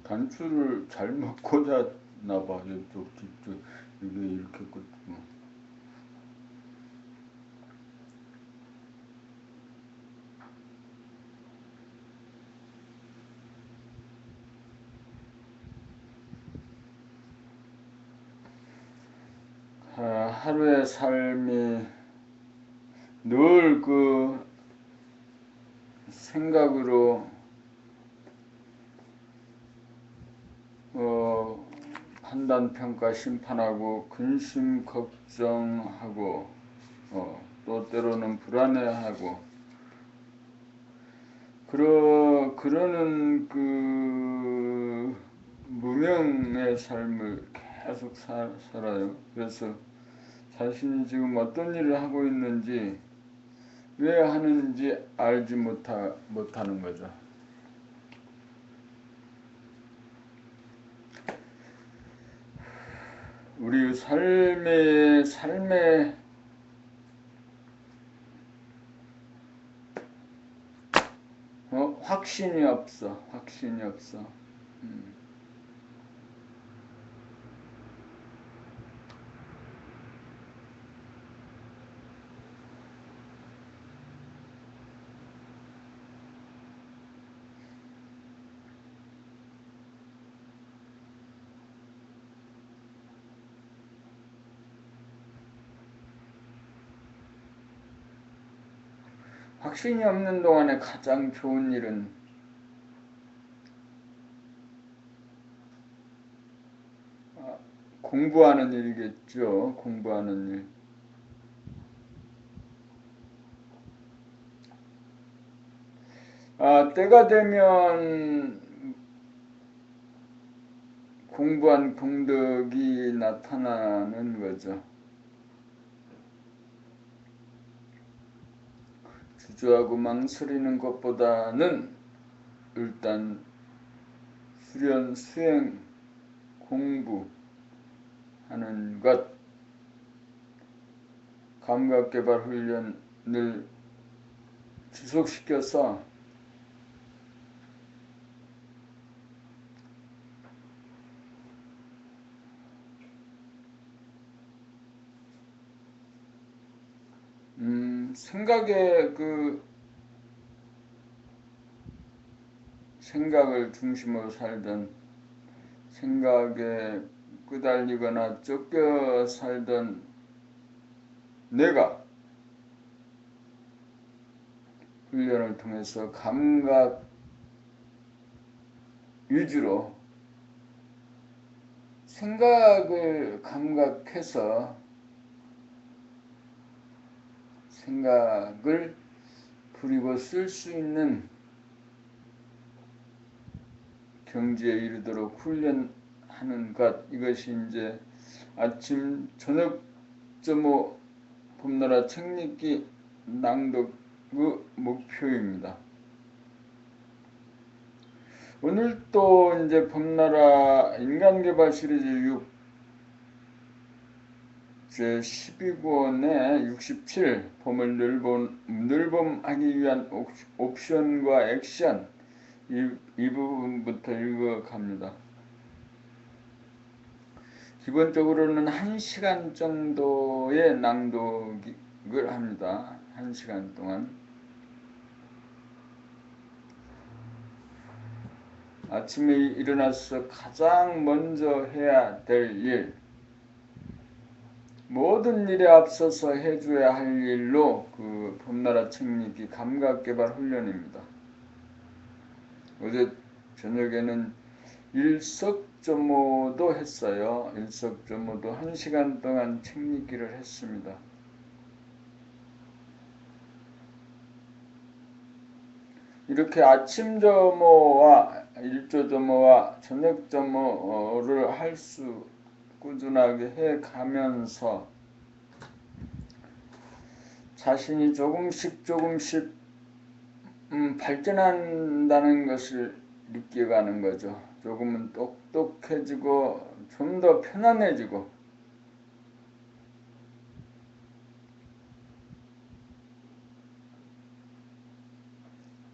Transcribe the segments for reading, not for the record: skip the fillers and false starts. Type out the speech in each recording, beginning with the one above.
단추를 잘못 꽂았나봐. 이쪽 뒤쪽 이게 이렇게 꽂고. 하루의 삶이 늘 그 생각으로 판단, 평가, 심판하고 근심, 걱정하고 또 때로는 불안해하고 그러는 그 무명의 삶을 계속 살아요. 그래서 자신이 지금 어떤 일을 하고 있는지 왜 하는지 알지 못하는 거죠. 우리 삶의 확신이 없어. 확신이 없어. 확신이 없는 동안에 가장 좋은 일은 공부하는 일이겠죠. 공부하는 일. 때가 되면 공부한功德이 나타나는 거죠. 주저하고 망설이는 것보다는 일단 수련, 수행, 공부하는 것, 감각개발 훈련을 지속시켜서 생각을 중심으로 살던, 생각에 끄달리거나 쫓겨 살던 내가 훈련을 통해서 감각 위주로 생각을 감각해서 생각을 부리고 쓸 수 있는 경지에 이르도록 훈련하는 것, 이것이 이제 아침 저녁 점호 봄나라 책 읽기 낭독의 목표입니다. 오늘 또 이제 봄나라 인간개발 시리즈 6 제 12권의 67 봄을 늘봄하기 위한 옵션과 액션, 이 부분부터 읽어갑니다. 기본적으로는 1시간 정도의 낭독을 합니다. 1시간 동안. 아침에 일어나서 가장 먼저 해야 될 일, 모든 일에 앞서서 해줘야 할 일로 그 봄나라 책 읽기 감각개발 훈련입니다. 어제 저녁에는 일석점호도 했어요. 일석점호도 1시간 동안 책 읽기를 했습니다. 이렇게 아침 점호와 일조 점호와 저녁 점호를 꾸준하게 해 가면서 자신이 조금씩 발전한다는 것을 느껴가는 거죠. 조금은 똑똑해지고 좀 더 편안해지고,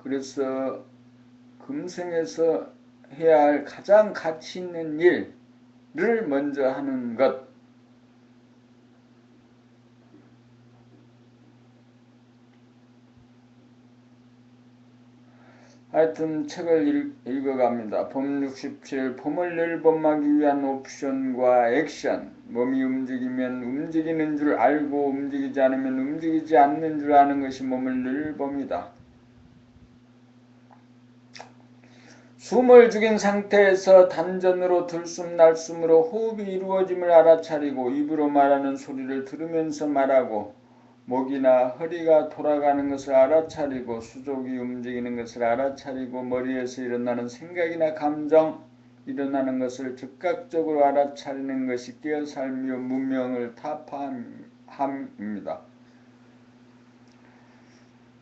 그래서 금생에서 해야 할 가장 가치 있는 일을 먼저 하는 것. 하여튼 책을 읽어갑니다. 봄 67, 봄을 늘봄하기 위한 옵션과 액션. 몸이 움직이면 움직이는 줄 알고 움직이지 않으면 움직이지 않는 줄 아는 것이 몸을 늘봄이다. 숨을 죽인 상태에서 단전으로 들숨 날숨으로 호흡이 이루어짐을 알아차리고 입으로 말하는 소리를 들으면서 말하고 목이나 허리가 돌아가는 것을 알아차리고 수족이 움직이는 것을 알아차리고 머리에서 일어나는 생각이나 감정 일어나는 것을 즉각적으로 알아차리는 것이 깨어살며 무명을 타파함입니다.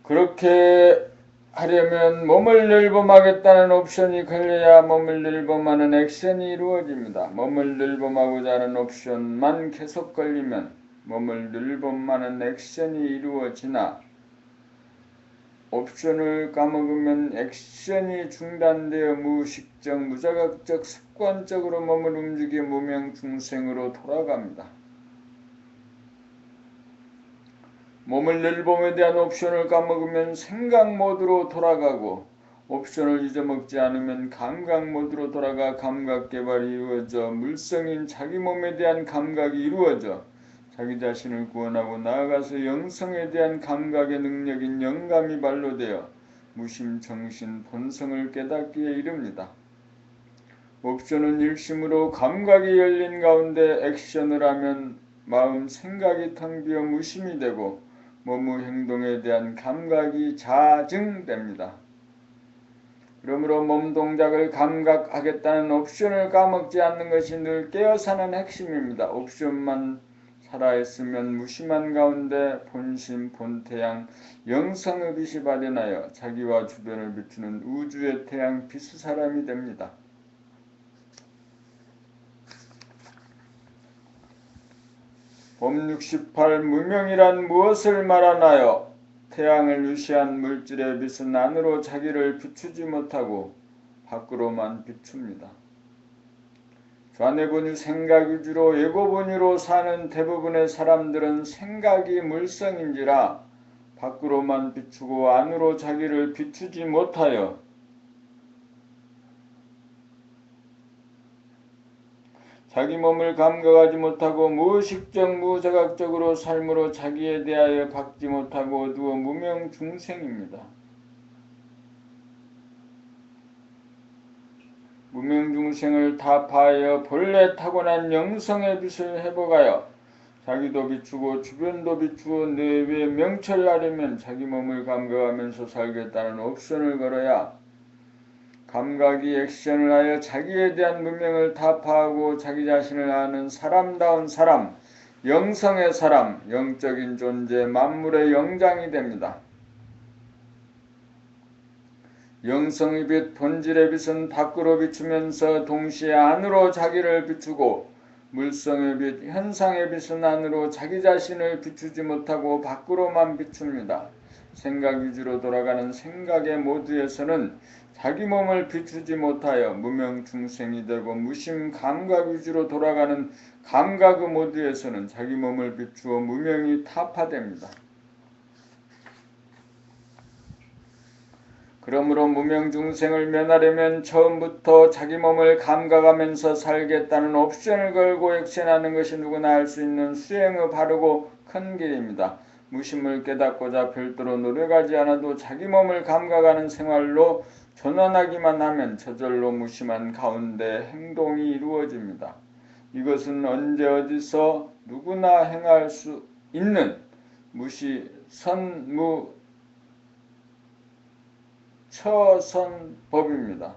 그렇게 하려면 몸을 늘봄하겠다는 옵션이 걸려야 몸을 늘봄하는 액션이 이루어집니다. 몸을 늘봄하고자 하는 옵션만 계속 걸리면 몸을 늘봄하는 액션이 이루어지나 옵션을 까먹으면 액션이 중단되어 무의식적, 무자각적, 습관적으로 몸을 움직여 무명중생으로 돌아갑니다. 몸을 늘봄에 대한 옵션을 까먹으면 생각 모드로 돌아가고 옵션을 잊어먹지 않으면 감각 모드로 돌아가 감각 개발이 이루어져 물성인 자기 몸에 대한 감각이 이루어져 자기 자신을 구원하고 나아가서 영성에 대한 감각의 능력인 영감이 발로되어 무심 정신 본성을 깨닫기에 이릅니다. 옵션은 일심으로 감각이 열린 가운데 액션을 하면 마음 생각이 텅 비어 무심이 되고 몸의 행동에 대한 감각이 자증됩니다. 그러므로 몸 동작을 감각하겠다는 옵션을 까먹지 않는 것이 늘 깨어사는 핵심입니다. 옵션만 살아있으면 무심한 가운데 본심, 본태양, 영성의 빛이 발현하여 자기와 주변을 비추는 우주의 태양 빛의 사람이 됩니다. 봄 68 무명이란 무엇을 말하나요? 태양을 유시한 물질의 빛은 안으로 자기를 비추지 못하고 밖으로만 비춥니다. 좌뇌본유 생각 위주로 예고본유로 사는 대부분의 사람들은 생각이 물성인지라 밖으로만 비추고 안으로 자기를 비추지 못하여 자기 몸을 감각하지 못하고 무의식적 무자각적으로 삶으로 자기에 대하여 받지 못하고 어두워 무명중생입니다. 무명중생을 타파하여 본래 타고난 영성의 빛을 회복하여 자기도 비추고 주변도 비추어 내외 명철하려면 자기 몸을 감각하면서 살겠다는 옵션을 걸어야 감각이 액션을 하여 자기에 대한 문명을 타파하고 자기 자신을 아는 사람다운 사람, 영성의 사람, 영적인 존재, 만물의 영장이 됩니다. 영성의 빛, 본질의 빛은 밖으로 비추면서 동시에 안으로 자기를 비추고 물성의 빛, 현상의 빛은 안으로 자기 자신을 비추지 못하고 밖으로만 비춥니다. 생각 위주로 돌아가는 생각의 모드에서는 자기 몸을 비추지 못하여 무명중생이 되고 무심 감각 위주로 돌아가는 감각의 모드에서는 자기 몸을 비추어 무명이 타파됩니다. 그러므로 무명중생을 면하려면 처음부터 자기 몸을 감각하면서 살겠다는 옵션을 걸고 액션하는 것이 누구나 할 수 있는 수행의 바르고 큰 길입니다. 무심을 깨닫고자 별도로 노력하지 않아도 자기 몸을 감각하는 생활로 전환하기만 하면 저절로 무심한 가운데 행동이 이루어집니다. 이것은 언제 어디서 누구나 행할 수 있는 처선법입니다.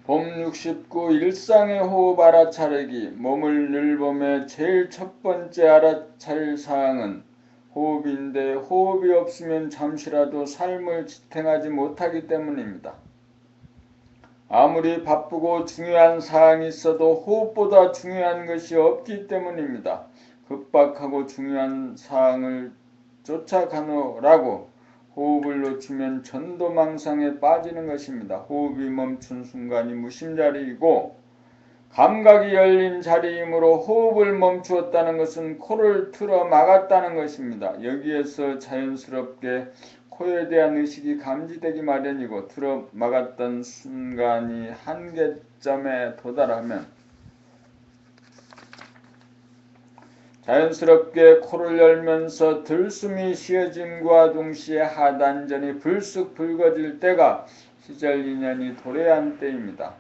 봄 69 일상의 호흡 알아차리기. 몸을 늘봄의 제일 첫 번째 알아차릴 사항은 호흡인데 호흡이 없으면 잠시라도 삶을 지탱하지 못하기 때문입니다. 아무리 바쁘고 중요한 사항이 있어도 호흡보다 중요한 것이 없기 때문입니다. 급박하고 중요한 사항을 쫓아가노라고 호흡을 놓치면 전도망상에 빠지는 것입니다. 호흡이 멈춘 순간이 무심자리이고 감각이 열린 자리이므로 호흡을 멈추었다는 것은 코를 틀어 막았다는 것입니다. 여기에서 자연스럽게 코에 대한 의식이 감지되기 마련이고 틀어 막았던 순간이 한계점에 도달하면 자연스럽게 코를 열면서 들숨이 쉬어짐과 동시에 하단전이 불쑥 붉어질 때가 시절인연이 도래한 때입니다.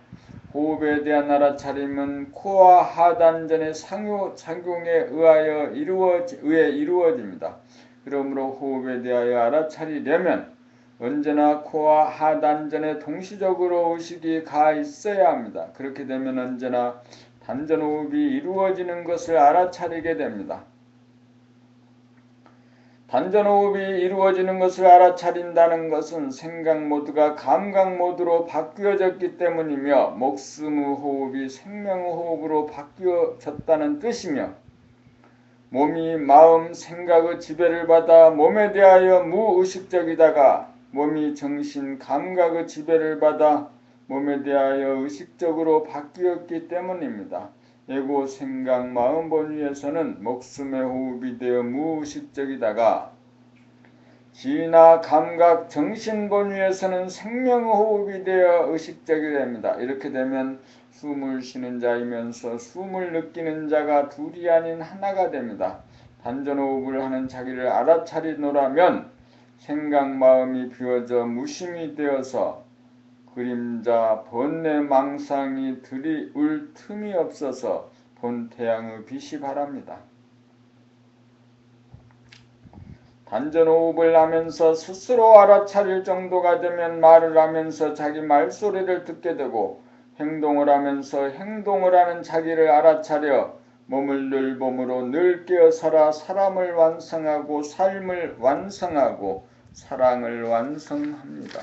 호흡에 대한 알아차림은 코와 하단전의 상호작용에 의해 이루어집니다. 그러므로 호흡에 대하여 알아차리려면 언제나 코와 하단전에 동시적으로 의식이 가 있어야 합니다. 그렇게 되면 언제나 단전호흡이 이루어지는 것을 알아차리게 됩니다. 단전호흡이 이루어지는 것을 알아차린다는 것은 생각 모드가 감각 모드로 바뀌어졌기 때문이며 목숨의 호흡이 생명의 호흡으로 바뀌어졌다는 뜻이며 몸이 마음, 생각의 지배를 받아 몸에 대하여 무의식적이다가 몸이 정신, 감각의 지배를 받아 몸에 대하여 의식적으로 바뀌었기 때문입니다. 에고, 생각, 마음 본위에서는 목숨의 호흡이 되어 무의식적이다가 지나 감각, 정신 본위에서는 생명의 호흡이 되어 의식적이 됩니다. 이렇게 되면 숨을 쉬는 자이면서 숨을 느끼는 자가 둘이 아닌 하나가 됩니다. 단전호흡을 하는 자기를 알아차리노라면 생각, 마음이 비워져 무심이 되어서 그림자, 번뇌, 망상이 들이울 틈이 없어서 본 태양의 빛이 바랍니다. 단전호흡을 하면서 스스로 알아차릴 정도가 되면 말을 하면서 자기 말소리를 듣게 되고 행동을 하면서 행동을 하는 자기를 알아차려 몸을 늘 봄으로 늘 깨어 살아 사람을 완성하고 삶을 완성하고 사랑을 완성합니다.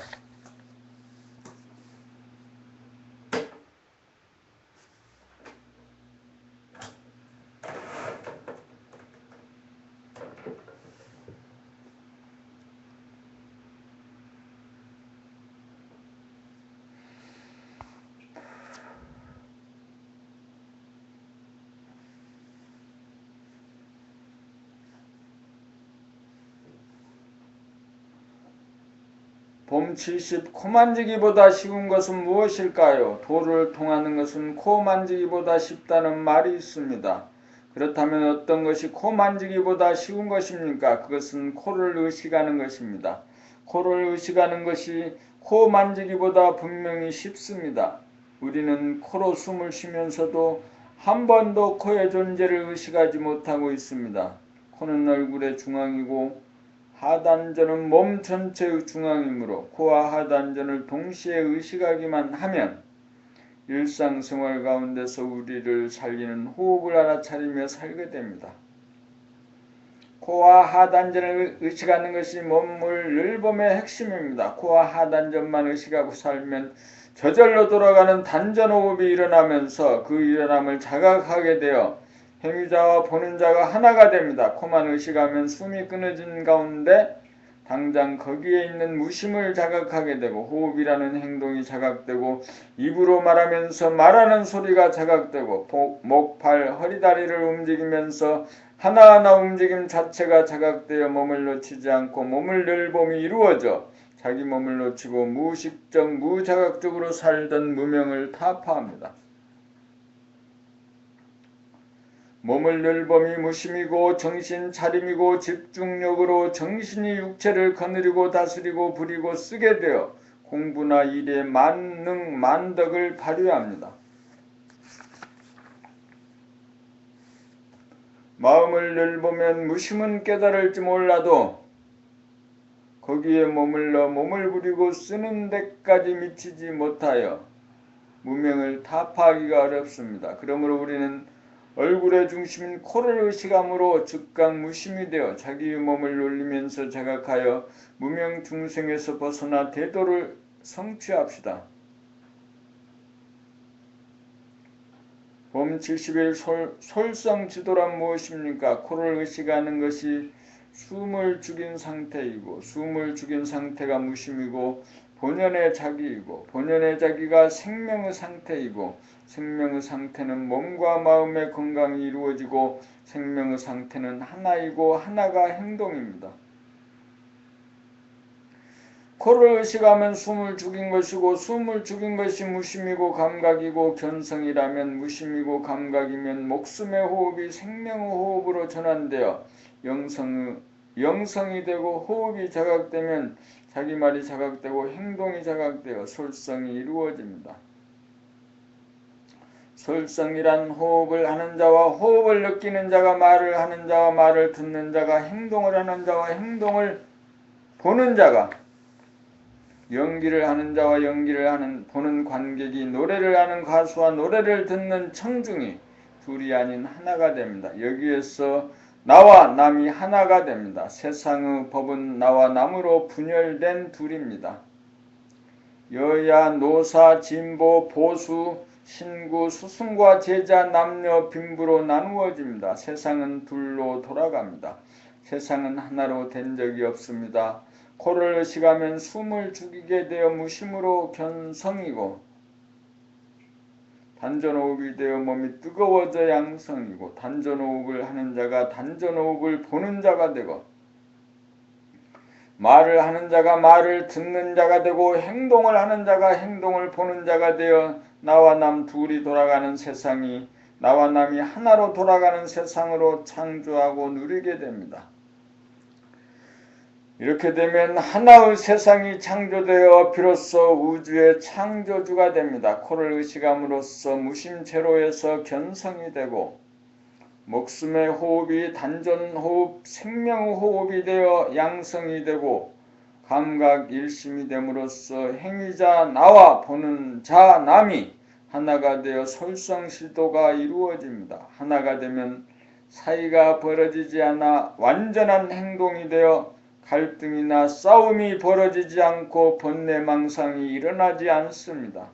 봄 70 코 만지기보다 쉬운 것은 무엇일까요? 도를 통하는 것은 코 만지기보다 쉽다는 말이 있습니다. 그렇다면 어떤 것이 코 만지기보다 쉬운 것입니까? 그것은 코를 의식하는 것입니다. 코를 의식하는 것이 코 만지기보다 분명히 쉽습니다. 우리는 코로 숨을 쉬면서도 한 번도 코의 존재를 의식하지 못하고 있습니다. 코는 얼굴의 중앙이고 하단전은 몸 전체의 중앙이므로 코와 하단전을 동시에 의식하기만 하면 일상생활 가운데서 우리를 살리는 호흡을 알아차리며 살게 됩니다. 코와 하단전을 의식하는 것이 몸을 늘봄의 핵심입니다. 코와 하단전만 의식하고 살면 저절로 돌아가는 단전호흡이 일어나면서 그 일어남을 자각하게 되어 행위자와 보는 자가 하나가 됩니다. 코만 의식하면 숨이 끊어진 가운데 당장 거기에 있는 무심을 자각하게 되고 호흡이라는 행동이 자각되고 입으로 말하면서 말하는 소리가 자각되고 목, 발, 허리, 다리를 움직이면서 하나하나 움직임 자체가 자각되어 몸을 놓치지 않고 몸을 늘봄이 이루어져 자기 몸을 놓치고 무의식적, 무자각적으로 살던 무명을 타파합니다. 몸을 늘봄이 무심이고 정신 차림이고 집중력으로 정신이 육체를 거느리고 다스리고 부리고 쓰게 되어 공부나 일에 만능 만덕을 발휘합니다. 마음을 늘보면 무심은 깨달을지 몰라도 거기에 머물러 몸을 부리고 쓰는 데까지 미치지 못하여 무명을 타파하기가 어렵습니다. 그러므로 우리는 얼굴의 중심인 코를 의식함으로 즉각 무심이 되어 자기의 몸을 놀리면서 자각하여 무명 중생에서 벗어나 대도를 성취합시다. 봄 70일 솔성지도란 무엇입니까? 코를 의식하는 것이 숨을 죽인 상태이고, 숨을 죽인 상태가 무심이고, 본연의 자기이고, 본연의 자기가 생명의 상태이고, 생명의 상태는 몸과 마음의 건강이 이루어지고, 생명의 상태는 하나이고 하나가 행동입니다. 코를 의식하면 숨을 죽인 것이고, 숨을 죽인 것이 무심이고 감각이고, 견성이라면 무심이고 감각이면 목숨의 호흡이 생명의 호흡으로 전환되어 영성이 되고, 호흡이 자각되면 자기 말이 자각되고 행동이 자각되어 솔성이 이루어집니다. 솔성이란 호흡을 하는 자와 호흡을 느끼는 자가, 말을 하는 자와 말을 듣는 자가, 행동을 하는 자와 행동을 보는 자가, 연기를 하는 자와 연기를 보는 관객이, 노래를 하는 가수와 노래를 듣는 청중이 둘이 아닌 하나가 됩니다. 여기에서 나와 남이 하나가 됩니다. 세상의 법은 나와 남으로 분열된 둘입니다. 여야, 노사, 진보, 보수, 신구, 스승과 제자, 남녀, 빈부로 나누어집니다. 세상은 둘로 돌아갑니다. 세상은 하나로 된 적이 없습니다. 코를 의식하면 숨을 죽이게 되어 무심으로 견성이고, 단전호흡이 되어 몸이 뜨거워져 양성이고, 단전호흡을 하는 자가 단전호흡을 보는 자가 되고, 말을 하는 자가 말을 듣는 자가 되고, 행동을 하는 자가 행동을 보는 자가 되어 나와 남 둘이 돌아가는 세상이, 나와 남이 하나로 돌아가는 세상으로 창조하고 누리게 됩니다. 이렇게 되면 하나의 세상이 창조되어 비로소 우주의 창조주가 됩니다. 코를 의식함으로써 무심체로에서 견성이 되고, 목숨의 호흡이 단전호흡, 생명호흡이 되어 양성이 되고, 감각 일심이 됨으로써 행위자 나와 보는 자 남이 하나가 되어 솔성실도가 이루어집니다. 하나가 되면 사이가 벌어지지 않아 완전한 행동이 되어 갈등이나 싸움이 벌어지지 않고 번뇌망상이 일어나지 않습니다.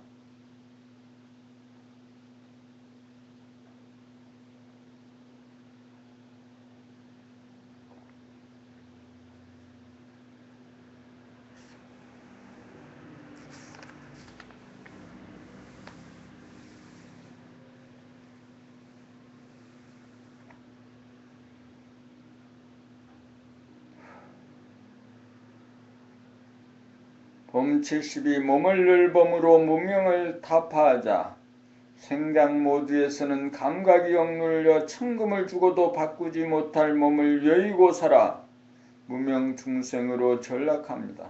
봄 72 몸을 늘 범으로 무명을 타파하자. 생각 모두에서는 감각이 억눌려 천금을 주고도 바꾸지 못할 몸을 여의고 살아 무명 중생으로 전락합니다.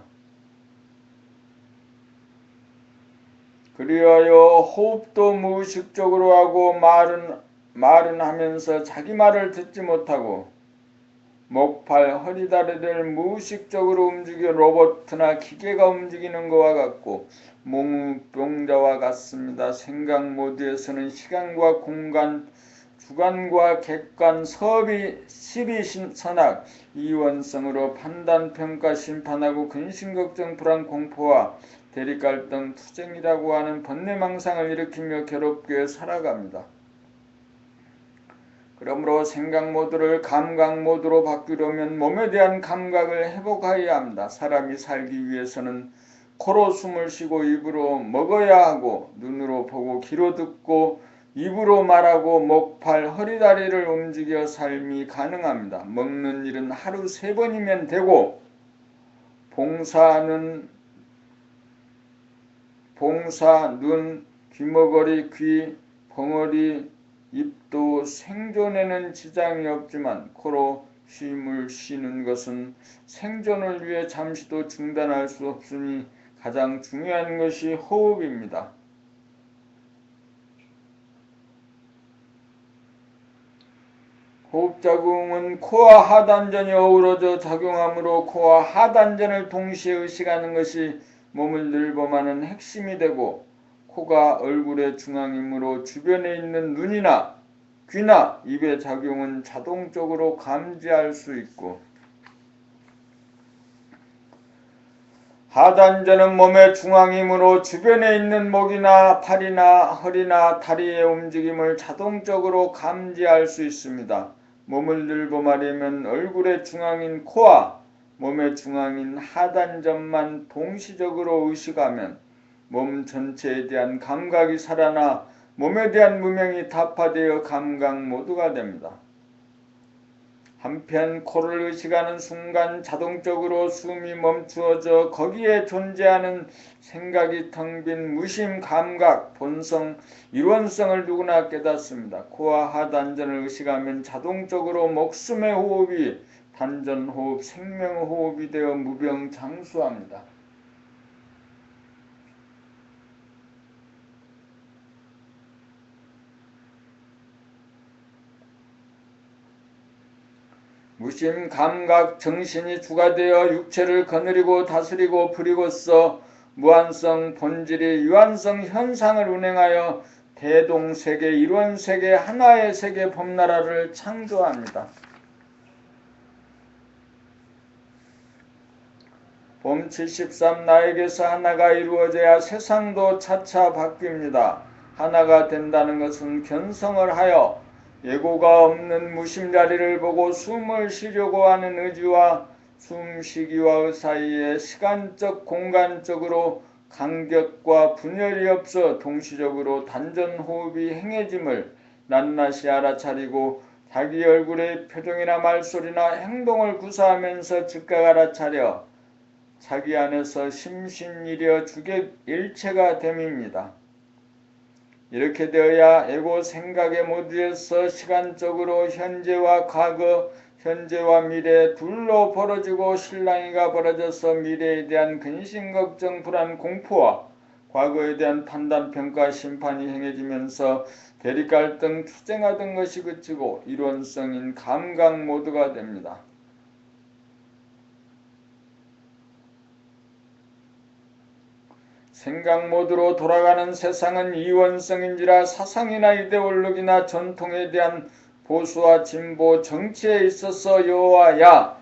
그리하여 호흡도 무의식적으로 하고 말은 하면서 자기 말을 듣지 못하고, 목, 팔, 허리, 다리를 무의식적으로 움직여 로봇이나 기계가 움직이는 것과 같고 몸의 병자와 같습니다. 생각 모드에서는 시간과 공간, 주관과 객관, 시비선악, 이원성으로 판단, 평가, 심판하고 근심, 걱정, 불안, 공포와 대립갈등, 투쟁이라고 하는 번뇌망상을 일으키며 괴롭게 살아갑니다. 그러므로 생각 모드를 감각 모드로 바꾸려면 몸에 대한 감각을 회복해야 합니다. 사람이 살기 위해서는 코로 숨을 쉬고 입으로 먹어야 하고, 눈으로 보고 귀로 듣고 입으로 말하고 목, 팔, 허리, 다리를 움직여 삶이 가능합니다. 먹는 일은 하루 3번이면 되고, 봉사, 눈, 귀머거리, 귀, 벙어리, 입도 생존에는 지장이 없지만 코로 쉼을 쉬는 것은 생존을 위해 잠시도 중단할 수 없으니 가장 중요한 것이 호흡입니다. 호흡작용은 코와 하단전이 어우러져 작용하므로 코와 하단전을 동시에 의식하는 것이 몸을 늘범하는 핵심이 되고, 코가 얼굴의 중앙이므로 주변에 있는 눈이나 귀나 입의 작용은 자동적으로 감지할 수 있고, 하단전은 몸의 중앙이므로 주변에 있는 목이나 팔이나 허리나 다리의 움직임을 자동적으로 감지할 수 있습니다. 몸을 늘보마려면 얼굴의 중앙인 코와 몸의 중앙인 하단전만 동시적으로 의식하면 몸 전체에 대한 감각이 살아나 몸에 대한 무명이 타파되어 감각 모드가 됩니다. 한편 코를 의식하는 순간 자동적으로 숨이 멈추어져 거기에 존재하는 생각이 텅 빈 무심, 감각, 본성, 일원성을 누구나 깨닫습니다. 코와 하단전을 의식하면 자동적으로 목숨의 호흡이 단전호흡, 생명호흡이 되어 무병장수합니다. 무심, 감각, 정신이 주가 되어 육체를 거느리고 다스리고 부리고서 무한성, 본질이 유한성 현상을 운행하여 대동세계, 일원세계, 하나의 세계 법나라를 창조합니다. 봄 73 나에게서 하나가 이루어져야 세상도 차차 바뀝니다. 하나가 된다는 것은 견성을 하여 예고가 없는 무심자리를 보고 숨을 쉬려고 하는 의지와 숨쉬기와 사이에 시간적 공간적으로 간격과 분열이 없어 동시적으로 단전호흡이 행해짐을 낱낱이 알아차리고 자기 얼굴의 표정이나 말소리나 행동을 구사하면서 즉각 알아차려 자기 안에서 심신이려 주객 일체가 됨입니다. 이렇게 되어야 에고 생각의 모두에서 시간적으로 현재와 과거, 현재와 미래 둘로 벌어지고 실랑이가 벌어져서 미래에 대한 근심, 걱정, 불안, 공포와 과거에 대한 판단, 평가, 심판이 행해지면서 대립, 갈등, 투쟁하던 것이 그치고 일원성인 감각 모두가 됩니다. 생각 모드로 돌아가는 세상은 이원성인지라 사상이나 이데올로기나 전통에 대한 보수와 진보, 정치에 있어서 여와 야,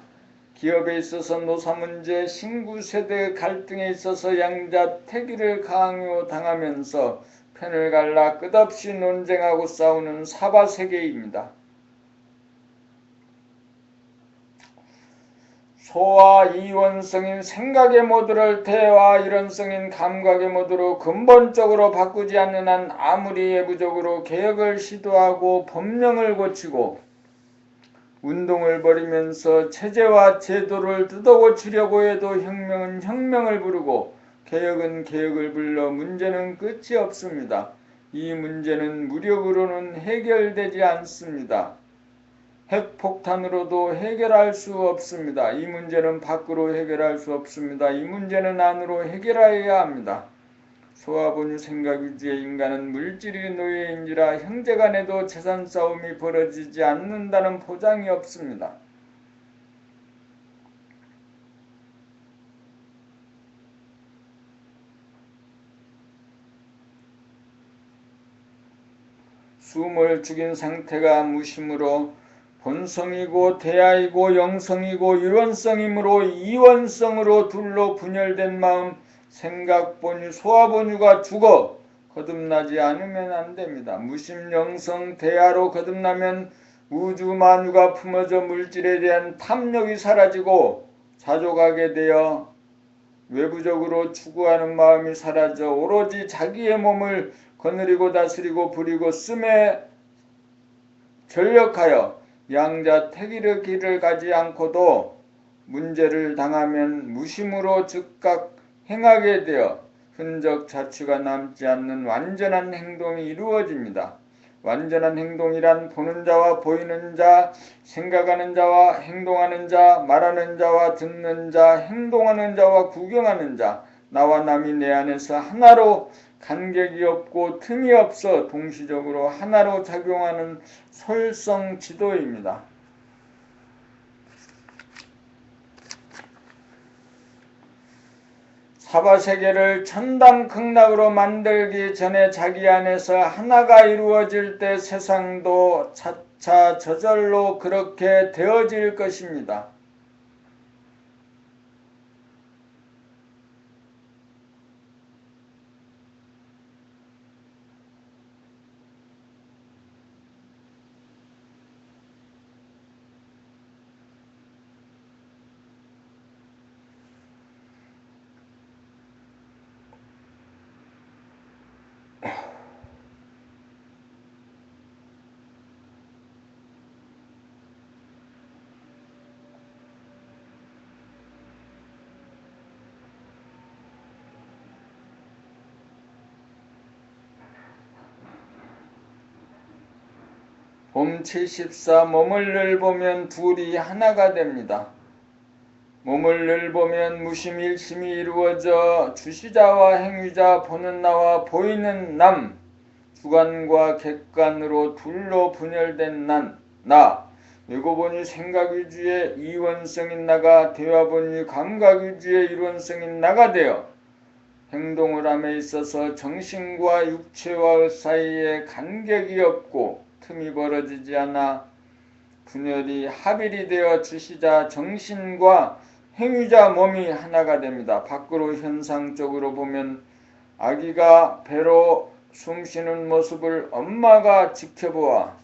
기업에 있어서 노사 문제, 신구세대 갈등에 있어서 양자택일을 강요당하면서 편을 갈라 끝없이 논쟁하고 싸우는 사바세계입니다. 소와 이원성인 생각의 모드를 대와 일원성인 감각의 모드로 근본적으로 바꾸지 않는 한 아무리 예부적으로 개혁을 시도하고 법령을 고치고 운동을 벌이면서 체제와 제도를 뜯어고치려고 해도 혁명은 혁명을 부르고 개혁은 개혁을 불러 문제는 끝이 없습니다. 이 문제는 무력으로는 해결되지 않습니다. 핵폭탄으로도 해결할 수 없습니다. 이 문제는 밖으로 해결할 수 없습니다. 이 문제는 안으로 해결해야 합니다. 소화본유 생각위주의 인간은 물질이 노예인지라 형제간에도 재산 싸움이 벌어지지 않는다는 보장이 없습니다. 숨을 죽인 상태가 무심으로 본성이고 대하이고 영성이고 일원성이므로 이원성으로 둘로 분열된 마음, 생각본유, 소화본유가 죽어 거듭나지 않으면 안됩니다. 무심, 영성, 대하로 거듭나면 우주만유가 품어져 물질에 대한 탐욕이 사라지고 자족하게 되어 외부적으로 추구하는 마음이 사라져 오로지 자기의 몸을 거느리고 다스리고 부리고 씀에 전력하여 양자택일의 길을 가지 않고도 문제를 당하면 무심으로 즉각 행하게 되어 흔적 자취가 남지 않는 완전한 행동이 이루어집니다. 완전한 행동이란 보는 자와 보이는 자, 생각하는 자와 행동하는 자, 말하는 자와 듣는 자, 행동하는 자와 구경하는 자, 나와 남이 내 안에서 하나로 간격이 없고 틈이 없어 동시적으로 하나로 작용하는 솔성 지도입니다. 사바세계를 천당극락으로 만들기 전에 자기 안에서 하나가 이루어질 때 세상도 차차 저절로 그렇게 되어질 것입니다. 봄 74 몸을 늘보면 둘이 하나가 됩니다. 몸을 늘보면 무심일심이 이루어져 주시자와 행위자 보는 나와 보이는 남, 주관과 객관으로 둘로 분열된 나, 외고 보니 생각 위주의 이원성인 나가 대화 보니 감각 위주의 일원성인 나가 되어 행동을 함에 있어서 정신과 육체와 사이에 간격이 없고 틈이 벌어지지 않아 분열이 합일이 되어 주시자 정신과 행위자 몸이 하나가 됩니다. 밖으로 현상적으로 보면 아기가 배로 숨쉬는 모습을 엄마가 지켜보아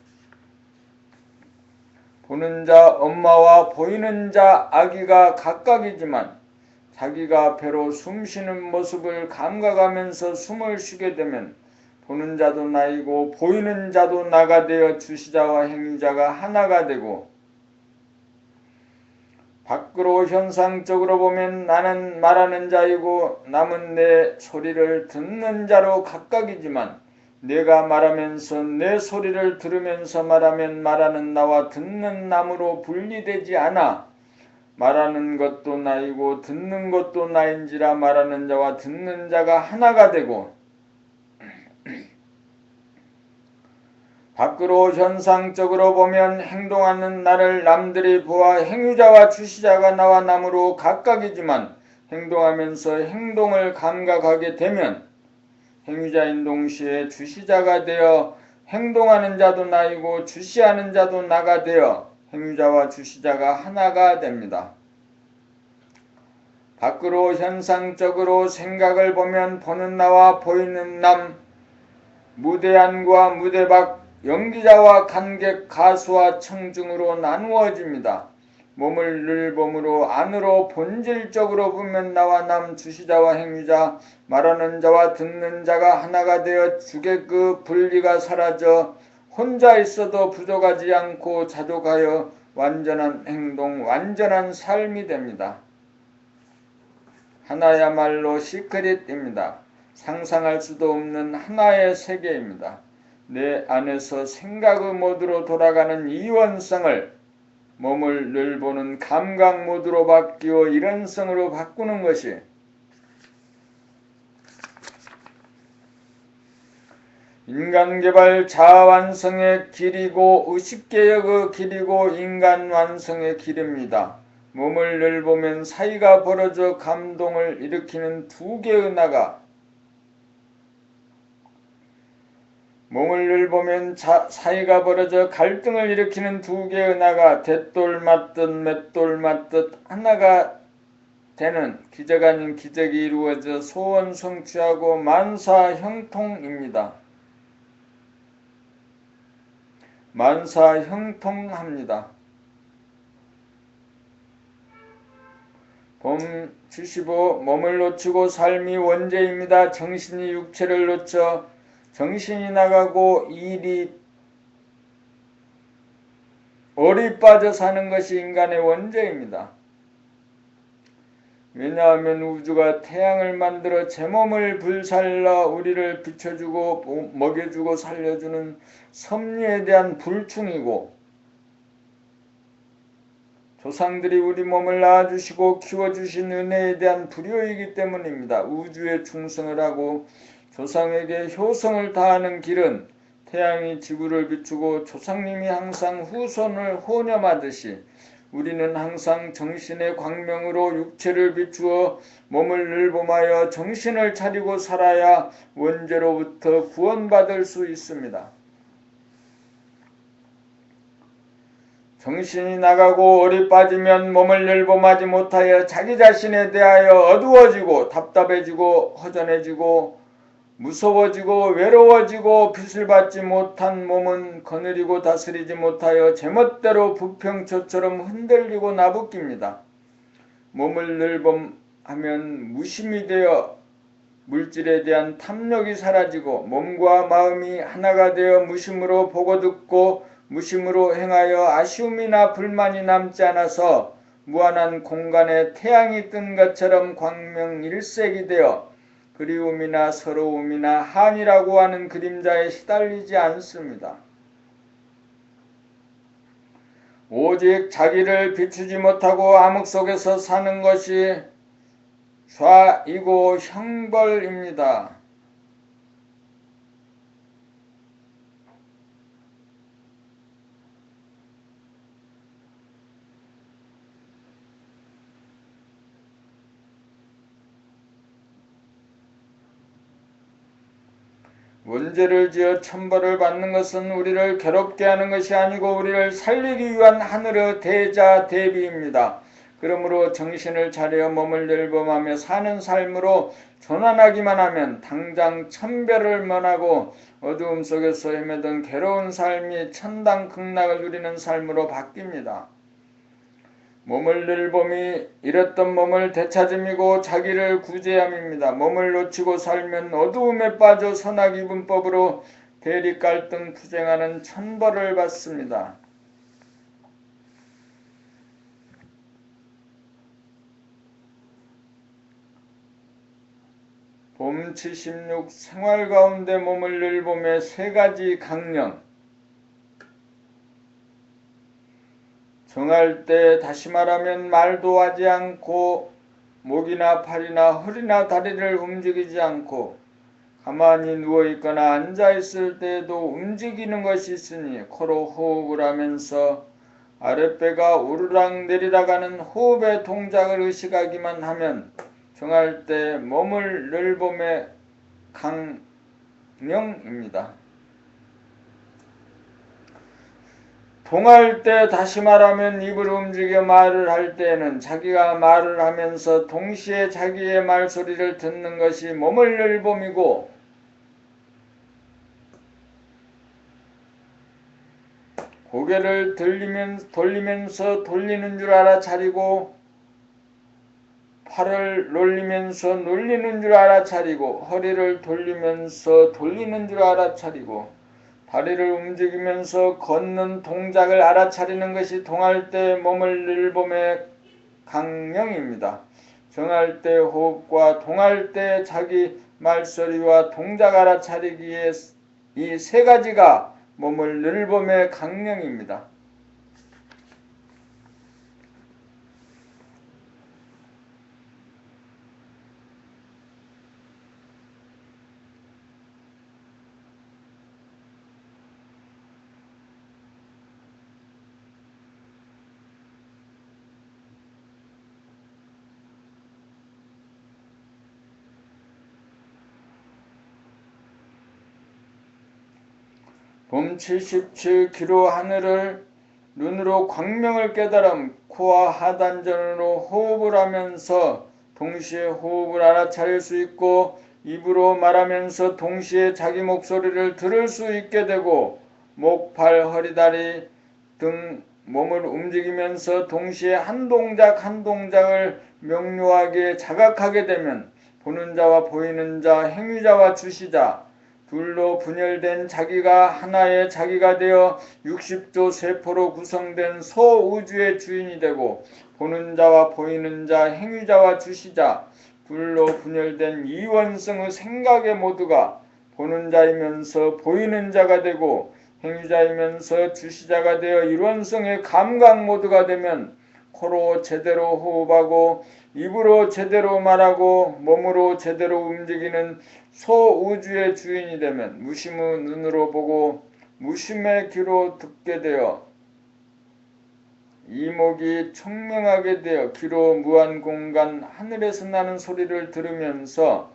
보는 자 엄마와 보이는 자 아기가 각각이지만 자기가 배로 숨쉬는 모습을 감각하면서 숨을 쉬게 되면 보는 자도 나이고 보이는 자도 나가 되어 주시자와 행위자가 하나가 되고 밖으로 현상적으로 보면 나는 말하는 자이고 남은 내 소리를 듣는 자로 각각이지만 내가 말하면서 내 소리를 들으면서 말하면 말하는 나와 듣는 남으로 분리되지 않아 말하는 것도 나이고 듣는 것도 나인지라 말하는 자와 듣는 자가 하나가 되고 밖으로 현상적으로 보면 행동하는 나를 남들이 보아 행위자와 주시자가 나와 남으로 각각이지만 행동하면서 행동을 감각하게 되면 행위자인 동시에 주시자가 되어 행동하는 자도 나이고 주시하는 자도 나가 되어 행위자와 주시자가 하나가 됩니다. 밖으로 현상적으로 생각을 보면 보는 나와 보이는 남, 무대 안과 무대 밖, 연기자와 관객, 가수와 청중으로 나누어집니다. 몸을 늘봄으로 안으로 본질적으로 보면 나와 남, 주시자와 행위자, 말하는 자와 듣는 자가 하나가 되어 죽의 그 분리가 사라져 혼자 있어도 부족하지 않고 자족하여 완전한 행동, 완전한 삶이 됩니다. 하나야말로 시크릿입니다. 상상할 수도 없는 하나의 세계입니다. 내 안에서 생각의 모드로 돌아가는 이원성을 몸을 늘보는 감각 모드로 바뀌어 일원성으로 바꾸는 것이 인간개발 자아완성의 길이고 의식개혁의 길이고 인간완성의 길입니다. 몸을 늘보면 사이가 벌어져 감동을 일으키는 두 개의 나가 몸을 늘보면 사이가 벌어져 갈등을 일으키는 두 개의 나가 대돌 맞듯 맷돌 맞듯 하나가 되는 기적 아닌 기적이 이루어져 소원 성취하고 만사 형통입니다. 만사 형통합니다. 봄 75 몸을 놓치고 삶이 원죄입니다. 정신이 육체를 놓쳐 정신이 나가고 일이 얼이 빠져 사는 것이 인간의 원죄입니다. 왜냐하면 우주가 태양을 만들어 제 몸을 불살라 우리를 비춰주고 먹여주고 살려주는 섭리에 대한 불충이고 조상들이 우리 몸을 낳아주시고 키워주신 은혜에 대한 불효이기 때문입니다. 우주에 충성을 하고 조상에게 효성을 다하는 길은 태양이 지구를 비추고 조상님이 항상 후손을 호념하듯이 우리는 항상 정신의 광명으로 육체를 비추어 몸을 늘봄하여 정신을 차리고 살아야 원죄로부터 구원받을 수 있습니다. 정신이 나가고 얼이 빠지면 몸을 늘봄하지 못하여 자기 자신에 대하여 어두워지고 답답해지고 허전해지고 무서워지고 외로워지고 빛을 받지 못한 몸은 거느리고 다스리지 못하여 제멋대로 부평초처럼 흔들리고 나부낍니다. 몸을 늘봄하면 무심이 되어 물질에 대한 탐욕이 사라지고 몸과 마음이 하나가 되어 무심으로 보고 듣고 무심으로 행하여 아쉬움이나 불만이 남지 않아서 무한한 공간에 태양이 뜬 것처럼 광명일색이 되어 그리움이나 서러움이나 한이라고 하는 그림자에 시달리지 않습니다. 오직 자기를 비추지 못하고 암흑 속에서 사는 것이 좌이고 형벌입니다. 원죄를 지어 천벌을 받는 것은 우리를 괴롭게 하는 것이 아니고 우리를 살리기 위한 하늘의 대자 대비입니다. 그러므로 정신을 차려 몸을 늘봄하며 사는 삶으로 전환하기만 하면 당장 천배를 면하고 어두움 속에서 헤매던 괴로운 삶이 천당 극락을 누리는 삶으로 바뀝니다. 몸을 늘봄이 잃었던 몸을 되찾음이고 자기를 구제함입니다. 몸을 놓치고 살면 어두움에 빠져 선악이분법으로 대립 갈등 투쟁하는 천벌을 받습니다. 봄 76 생활 가운데 몸을 늘봄의 세 가지 강령. 정할 때 다시 말하면 말도 하지 않고 목이나 팔이나 허리나 다리를 움직이지 않고 가만히 누워있거나 앉아있을 때에도 움직이는 것이 있으니 코로 호흡을 하면서 아랫배가 오르락 내리락 하는 호흡의 동작을 의식하기만 하면 정할 때 몸을 늘봄의 강령입니다. 동할 때 다시 말하면 입을 움직여 말을 할 때에는 자기가 말을 하면서 동시에 자기의 말소리를 듣는 것이 몸을 늘봄이고 고개를 돌리면서 돌리는 줄 알아차리고 팔을 놀리면서 놀리는 줄 알아차리고 허리를 돌리면서 돌리는 줄 알아차리고 다리를 움직이면서 걷는 동작을 알아차리는 것이 동할 때 몸을 늘봄의 강령입니다. 정할 때 호흡과 동할 때 자기 말소리와 동작 알아차리기에 이 세 가지가 몸을 늘봄의 강령입니다. 봄 77기로 하늘을 눈으로 광명을 깨달음 코와 하단전으로 호흡을 하면서 동시에 호흡을 알아차릴 수 있고 입으로 말하면서 동시에 자기 목소리를 들을 수 있게 되고 목, 팔, 허리, 다리 등 몸을 움직이면서 동시에 한 동작 한 동작을 명료하게 자각하게 되면 보는 자와 보이는 자, 행위자와 주시자 둘로 분열된 자기가 하나의 자기가 되어 60조 세포로 구성된 소우주의 주인이 되고 보는 자와 보이는 자, 행위자와 주시자 둘로 분열된 이원성의 생각의 모두가 보는 자이면서 보이는 자가 되고 행위자이면서 주시자가 되어 일원성의 감각 모두가 되면 코로 제대로 호흡하고 입으로 제대로 말하고 몸으로 제대로 움직이는 소우주의 주인이 되면 무심의 눈으로 보고 무심의 귀로 듣게 되어 이목이 청명하게 되어 귀로 무한 공간 하늘에서 나는 소리를 들으면서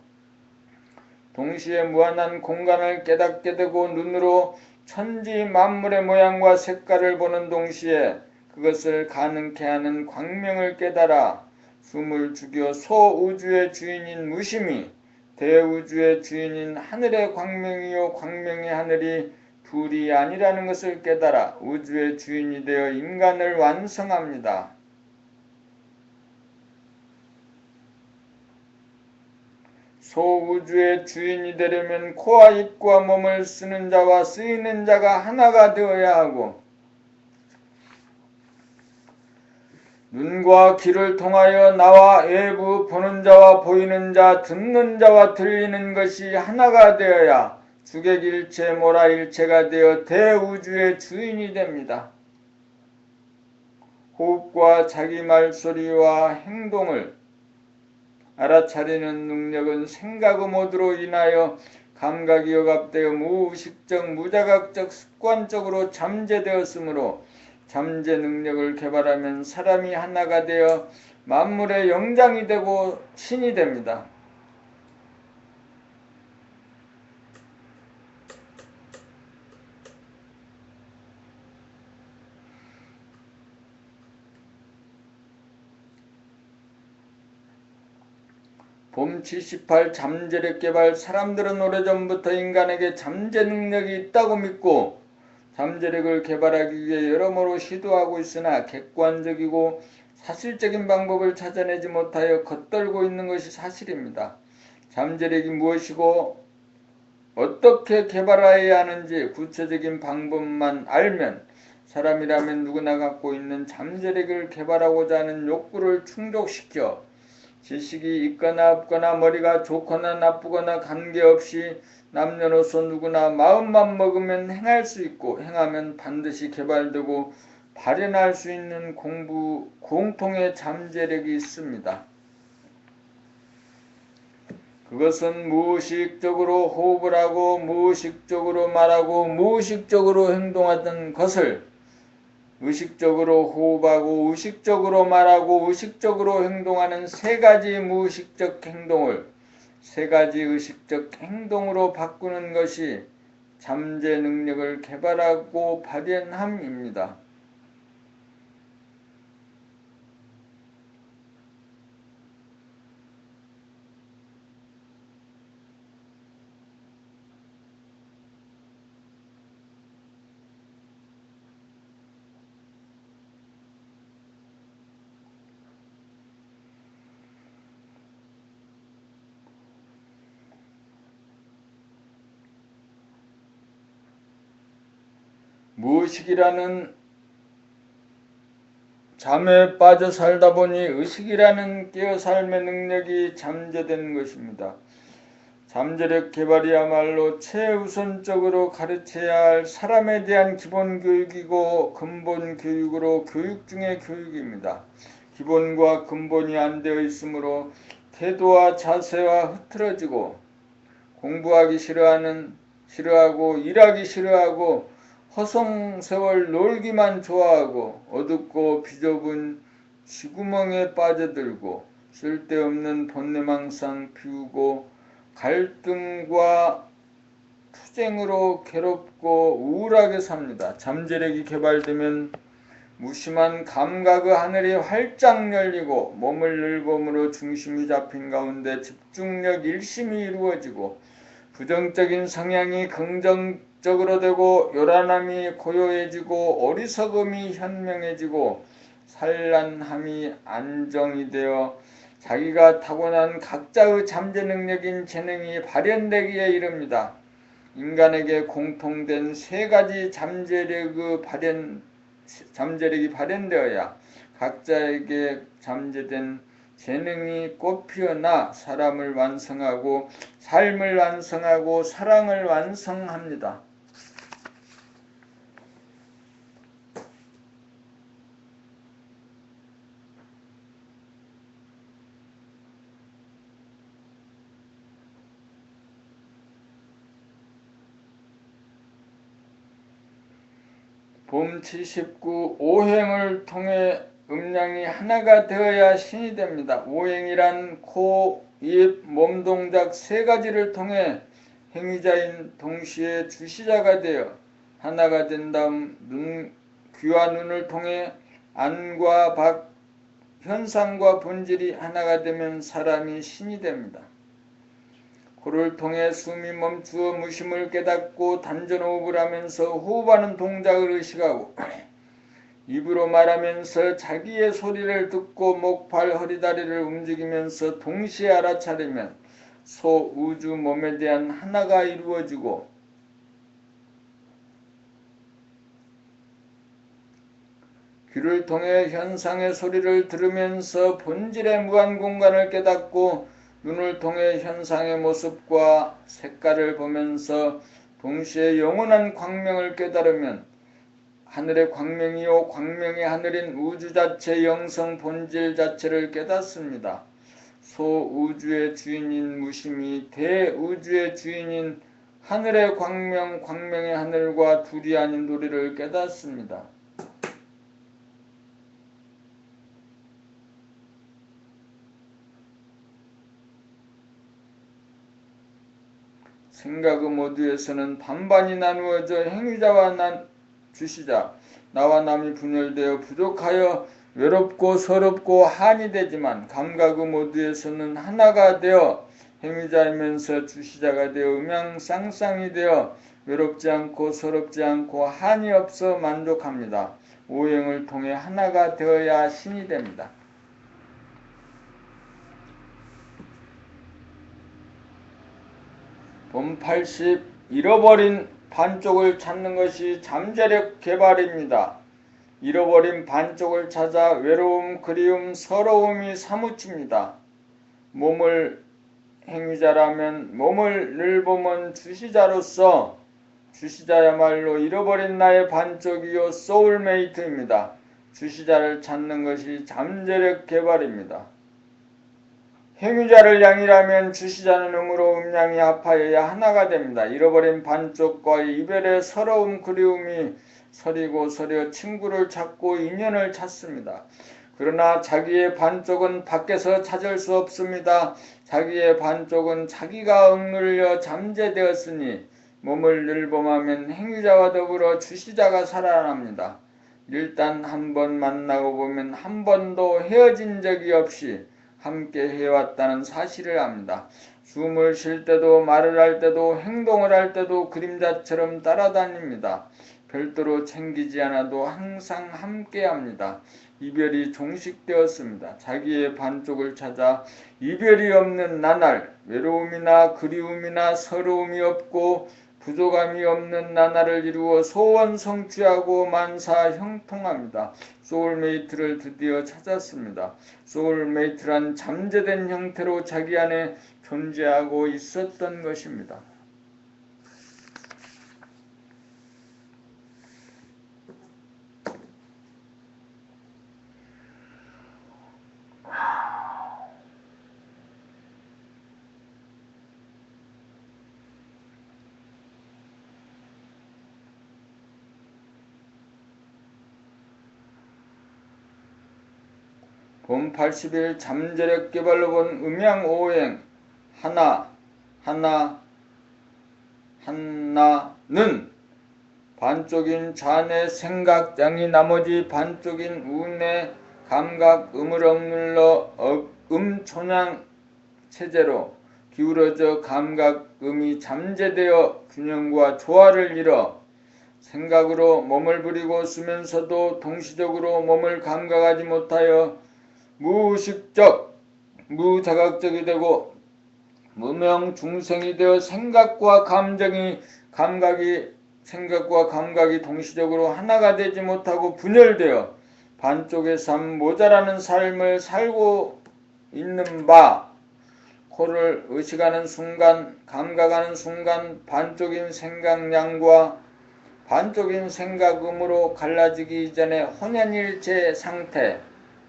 동시에 무한한 공간을 깨닫게 되고 눈으로 천지 만물의 모양과 색깔을 보는 동시에 그것을 가능케 하는 광명을 깨달아 숨을 죽여 소우주의 주인인 무심히 대우주의 주인인 하늘의 광명이요 광명의 하늘이 둘이 아니라는 것을 깨달아 우주의 주인이 되어 인간을 완성합니다. 소우주의 주인이 되려면 코와 입과 몸을 쓰는 자와 쓰이는 자가 하나가 되어야 하고 눈과 귀를 통하여 나와 외부 보는 자와 보이는 자, 듣는 자와 들리는 것이 하나가 되어야 주객일체 모라일체가 되어 대우주의 주인이 됩니다. 호흡과 자기 말소리와 행동을 알아차리는 능력은 생각 모드로 인하여 감각이 억압되어 무의식적, 무자각적, 습관적으로 잠재되었으므로 잠재 능력을 개발하면 사람이 하나가 되어 만물의 영장이 되고 신이 됩니다. 봄 78 잠재력 개발. 사람들은 오래전부터 인간에게 잠재 능력이 있다고 믿고 잠재력을 개발하기 위해 여러모로 시도하고 있으나 객관적이고 사실적인 방법을 찾아내지 못하여 겉돌고 있는 것이 사실입니다. 잠재력이 무엇이고 어떻게 개발해야 하는지 구체적인 방법만 알면 사람이라면 누구나 갖고 있는 잠재력을 개발하고자 하는 욕구를 충족시켜 지식이 있거나 없거나 머리가 좋거나 나쁘거나 관계없이 남녀노소 누구나 마음만 먹으면 행할 수 있고 행하면 반드시 개발되고 발현할 수 있는 공통의 잠재력이 있습니다. 그것은 무의식적으로 호흡을 하고 무의식적으로 말하고 무의식적으로 행동하던 것을 의식적으로 호흡하고 의식적으로 말하고 의식적으로 행동하는 세 가지 무의식적 행동을 세 가지 의식적 행동으로 바꾸는 것이 잠재 능력을 개발하고 발현함입니다. 무의식이라는 잠에 빠져 살다 보니 의식이라는 깨어 삶의 능력이 잠재된 것입니다. 잠재력 개발이야말로 최우선적으로 가르쳐야 할 사람에 대한 기본 교육이고 근본 교육으로 교육 중의 교육입니다. 기본과 근본이 안 되어 있으므로 태도와 자세와 흐트러지고 공부하기 싫어하고 일하기 싫어하고 허송세월 놀기만 좋아하고 어둡고 비좁은 쥐구멍에 빠져들고 쓸데없는 본내망상 피우고 갈등과 투쟁으로 괴롭고 우울하게 삽니다. 잠재력이 개발되면 무심한 감각의 하늘이 활짝 열리고 몸을 늘봄으로 중심이 잡힌 가운데 집중력 일심이 이루어지고 부정적인 성향이 긍정적으로 되고 요란함이 고요해지고 어리석음이 현명해지고 산란함이 안정이 되어 자기가 타고난 각자의 잠재 능력인 재능이 발현되기에 이릅니다. 인간에게 공통된 세 가지 잠재력이 발현되어야 각자에게 잠재된 재능이 꽃피어나 사람을 완성하고 삶을 완성하고 사랑을 완성합니다. 봄 79 오행을 통해 음양이 하나가 되어야 신이 됩니다. 오행이란 코, 입, 몸 동작 세 가지를 통해 행위자인 동시에 주시자가 되어 하나가 된 다음 귀와 눈을 통해 안과 밖, 현상과 본질이 하나가 되면 사람이 신이 됩니다. 코를 통해 숨이 멈추어 무심을 깨닫고 단전호흡을 하면서 호흡하는 동작을 의식하고 입으로 말하면서 자기의 소리를 듣고 목, 발, 허리, 다리를 움직이면서 동시에 알아차리면 소우주 몸에 대한 하나가 이루어지고 귀를 통해 현상의 소리를 들으면서 본질의 무한 공간을 깨닫고 눈을 통해 현상의 모습과 색깔을 보면서 동시에 영원한 광명을 깨달으면 하늘의 광명이요 광명의 하늘인 우주 자체 영성 본질 자체를 깨닫습니다. 소우주의 주인인 무심이 대우주의 주인인 하늘의 광명 광명의 하늘과 둘이 아닌 도리를 깨닫습니다. 생각의 모두에서는 반반이 나누어져 행위자와 주시자, 나와 남이 분열되어 부족하여 외롭고 서럽고 한이 되지만 감각의 모두에서는 하나가 되어 행위자이면서 주시자가 되어 음양쌍쌍이 되어 외롭지 않고 서럽지 않고 한이 없어 만족합니다. 오행을 통해 하나가 되어야 신이 됩니다. 본 80 잃어버린 반쪽을 찾는 것이 잠재력 개발입니다. 잃어버린 반쪽을 찾아 외로움, 그리움, 서러움이 사무칩니다. 몸을 행위자라면 몸을 늘 보면 주시자로서 주시자야말로 잃어버린 나의 반쪽이요 소울메이트입니다. 주시자를 찾는 것이 잠재력 개발입니다. 행위자를 양이라면 주시자는 음으로 음양이 합하여야 하나가 됩니다. 잃어버린 반쪽과의 이별의 서러움 그리움이 서리고 서려 친구를 찾고 인연을 찾습니다. 그러나 자기의 반쪽은 밖에서 찾을 수 없습니다. 자기의 반쪽은 자기가 억눌려 잠재되었으니 몸을 늘봄하면 행위자와 더불어 주시자가 살아납니다. 일단 한번 만나고 보면 한 번도 헤어진 적이 없이 함께 해왔다는 사실을 압니다. 숨을 쉴 때도 말을 할 때도 행동을 할 때도 그림자처럼 따라다닙니다. 별도로 챙기지 않아도 항상 함께합니다. 이별이 종식되었습니다. 자기의 반쪽을 찾아 이별이 없는 나날, 외로움이나 그리움이나 서러움이 없고 부족함이 없는 나날을 이루어 소원 성취하고 만사 형통합니다. 소울메이트를 드디어 찾았습니다. 소울메이트란 잠재된 형태로 자기 안에 존재하고 있었던 것입니다. 본 80일 잠재력 개발로 본 음양오행 하나는 반쪽인 좌뇌 생각장이 나머지 반쪽인 우뇌 감각 음을 억눌러 음촌양 체제로 기울어져 감각음이 잠재되어 균형과 조화를 이뤄 생각으로 몸을 부리고 쓰면서도 동시적으로 몸을 감각하지 못하여 무의식적, 무자각적이 되고 무명 중생이 되어 생각과 감각이 동시적으로 하나가 되지 못하고 분열되어 반쪽의 삶 모자라는 삶을 살고 있는 바, 코를 의식하는 순간, 감각하는 순간 반쪽인 생각량과 반쪽인 생각음으로 갈라지기 이전에 혼연일체 상태,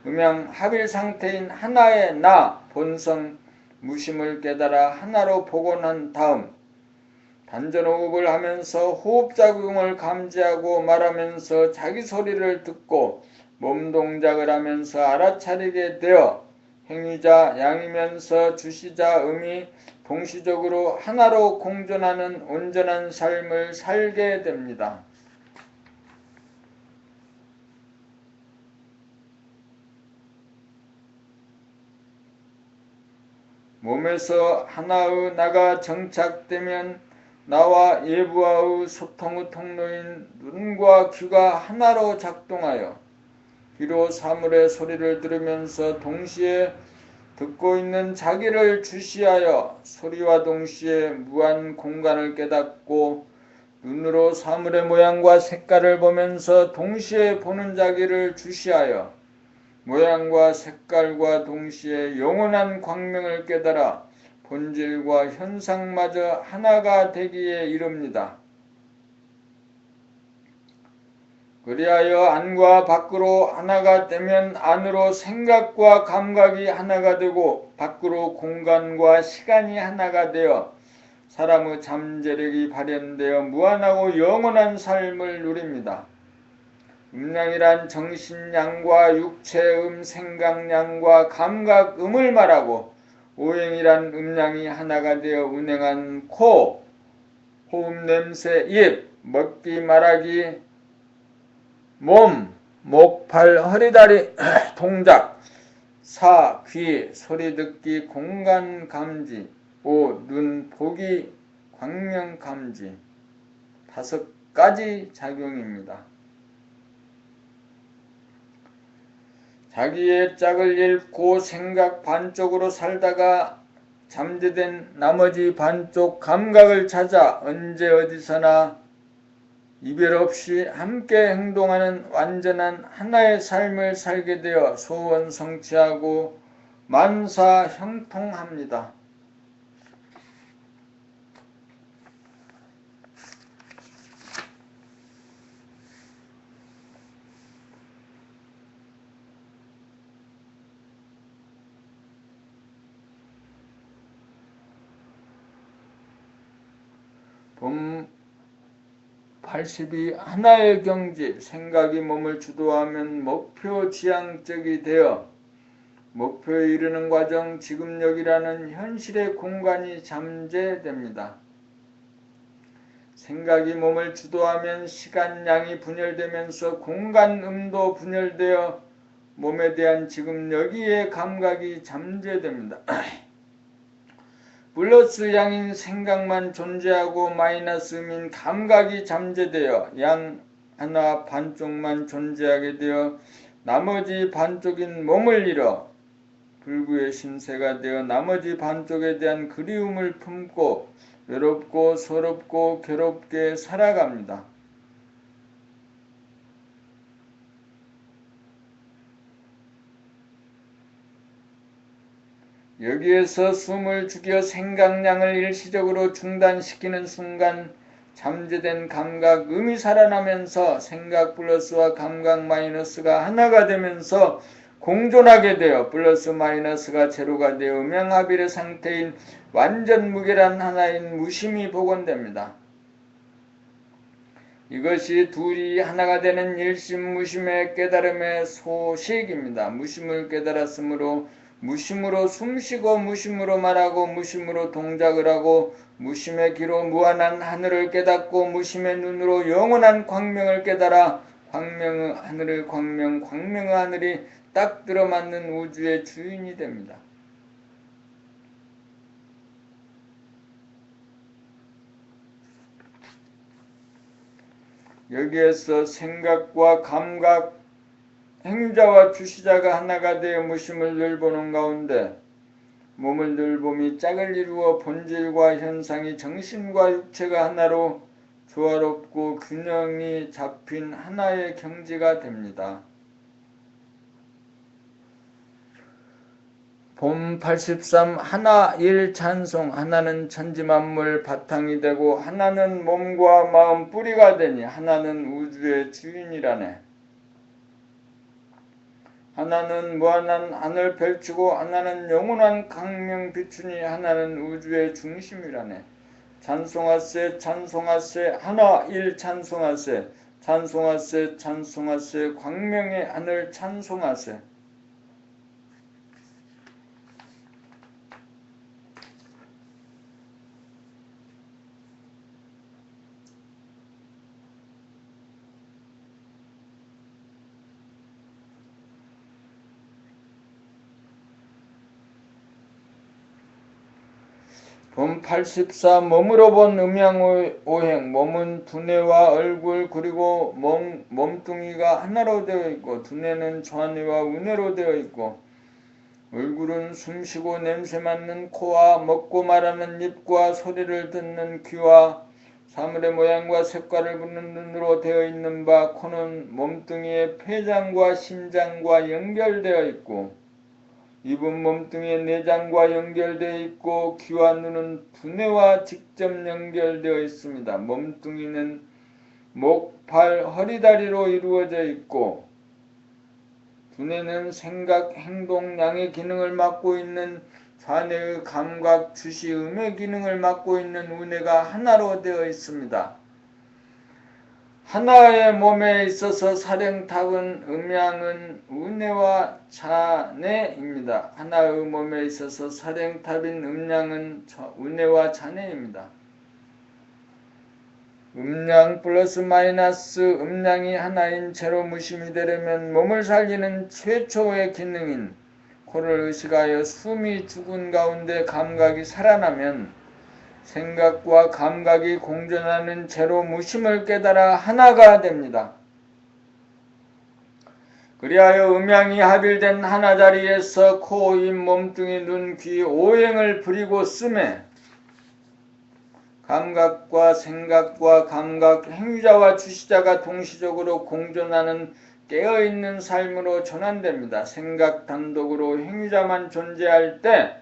음양 합일 상태인 하나의 나 본성 무심을 깨달아 하나로 복원한 다음 단전호흡을 하면서 호흡작용을 감지하고 말하면서 자기 소리를 듣고 몸 동작을 하면서 알아차리게 되어 행위자, 양이면서 주시자, 음이 동시적으로 하나로 공존하는 온전한 삶을 살게 됩니다. 몸에서 하나의 나가 정착되면 나와 예부와의 소통의 통로인 눈과 귀가 하나로 작동하여 귀로 사물의 소리를 들으면서 동시에 듣고 있는 자기를 주시하여 소리와 동시에 무한 공간을 깨닫고 눈으로 사물의 모양과 색깔을 보면서 동시에 보는 자기를 주시하여 모양과 색깔과 동시에 영원한 광명을 깨달아 본질과 현상마저 하나가 되기에 이릅니다. 그리하여 안과 밖으로 하나가 되면 안으로 생각과 감각이 하나가 되고 밖으로 공간과 시간이 하나가 되어 사람의 잠재력이 발현되어 무한하고 영원한 삶을 누립니다. 음량이란 정신량과 육체음, 생각량과 감각음을 말하고 오행이란 음량이 하나가 되어 운행한 코, 호흡, 냄새, 입, 먹기, 말하기, 몸, 목, 팔, 허리, 다리, 동작, 사, 귀, 소리 듣기, 공간 감지, 오, 눈, 보기, 광명 감지, 5가지 작용입니다. 자기의 짝을 잃고 생각 반쪽으로 살다가 잠재된 나머지 반쪽 감각을 찾아 언제 어디서나 이별 없이 함께 행동하는 완전한 하나의 삶을 살게 되어 소원 성취하고 만사 형통합니다. 봄 82 하나의 경지, 생각이 몸을 주도하면 목표 지향적이 되어 목표에 이르는 과정, 지금역이라는 현실의 공간이 잠재됩니다. 생각이 몸을 주도하면 시간량이 분열되면서 공간음도 분열되어 몸에 대한 지금여기의 감각이 잠재됩니다. 플러스 양인 생각만 존재하고 마이너스 음인 감각이 잠재되어 양 하나 반쪽만 존재하게 되어 나머지 반쪽인 몸을 잃어 불구의 신세가 되어 나머지 반쪽에 대한 그리움을 품고 외롭고 서럽고 괴롭게 살아갑니다. 여기에서 숨을 죽여 생각량을 일시적으로 중단시키는 순간 잠재된 감각 음이 살아나면서 생각 플러스와 감각 마이너스가 하나가 되면서 공존하게 되어 플러스 마이너스가 제로가 되어 음양합일의 상태인 완전 무결한 하나인 무심이 복원됩니다. 이것이 둘이 하나가 되는 일심무심의 깨달음의 소식입니다. 무심을 깨달았으므로 무심으로 숨쉬고 무심으로 말하고 무심으로 동작을 하고 무심의 기로 무한한 하늘을 깨닫고 무심의 눈으로 영원한 광명을 깨달아 광명의 하늘의 광명, 광명의 하늘이 딱 들어맞는 우주의 주인이 됩니다. 여기에서 생각과 감각, 행자와 주시자가 하나가 되어 무심을 늘 보는 가운데 몸을 늘 봄이 짝을 이루어 본질과 현상이 정신과 육체가 하나로 조화롭고 균형이 잡힌 하나의 경지가 됩니다. 봄 83 하나 일 찬송. 하나는 천지만물 바탕이 되고 하나는 몸과 마음 뿌리가 되니 하나는 우주의 주인이라네. 하나는 무한한 하늘 펼치고 하나는 영원한 강명 비추니 하나는 우주의 중심이라네. 찬송하세 찬송하세 하나 일 찬송하세 찬송하세 찬송하세 광명의 하늘 찬송하세. 본 84 몸으로 본 음양오행. 몸은 두뇌와 얼굴 그리고 몸뚱이가 하나로 되어 있고 두뇌는 좌뇌와 우뇌로 되어 있고 얼굴은 숨쉬고 냄새 맡는 코와 먹고 말하는 입과 소리를 듣는 귀와 사물의 모양과 색깔을 보는 눈으로 되어 있는 바 코는 몸뚱이의 폐장과 심장과 연결되어 있고 입은 몸뚱이의 내장과 연결되어 있고 귀와 눈은 두뇌와 직접 연결되어 있습니다. 몸뚱이는 목, 발, 허리, 다리로 이루어져 있고 두뇌는 생각, 행동, 양의 기능을 맡고 있는 좌뇌의 감각, 주시, 음의 기능을 맡고 있는 우뇌가 하나로 되어 있습니다. 하나의 몸에 있어서 사령탑은 음양은 우뇌와 자뇌입니다. 하나의 몸에 있어서 사령탑인 음양은 우뇌와 자뇌입니다. 음양 플러스 마이너스 음양이 하나인 제로 무심이 되려면 몸을 살리는 최초의 기능인 코를 의식하여 숨이 죽은 가운데 감각이 살아나면 생각과 감각이 공존하는 제로 무심을 깨달아 하나가 됩니다. 그리하여 음양이 합일된 하나 자리에서 코, 입, 몸뚱이, 눈, 귀, 오행을 부리고 쓰매 감각과 생각과 감각, 행위자와 주시자가 동시적으로 공존하는 깨어있는 삶으로 전환됩니다. 생각 단독으로 행위자만 존재할 때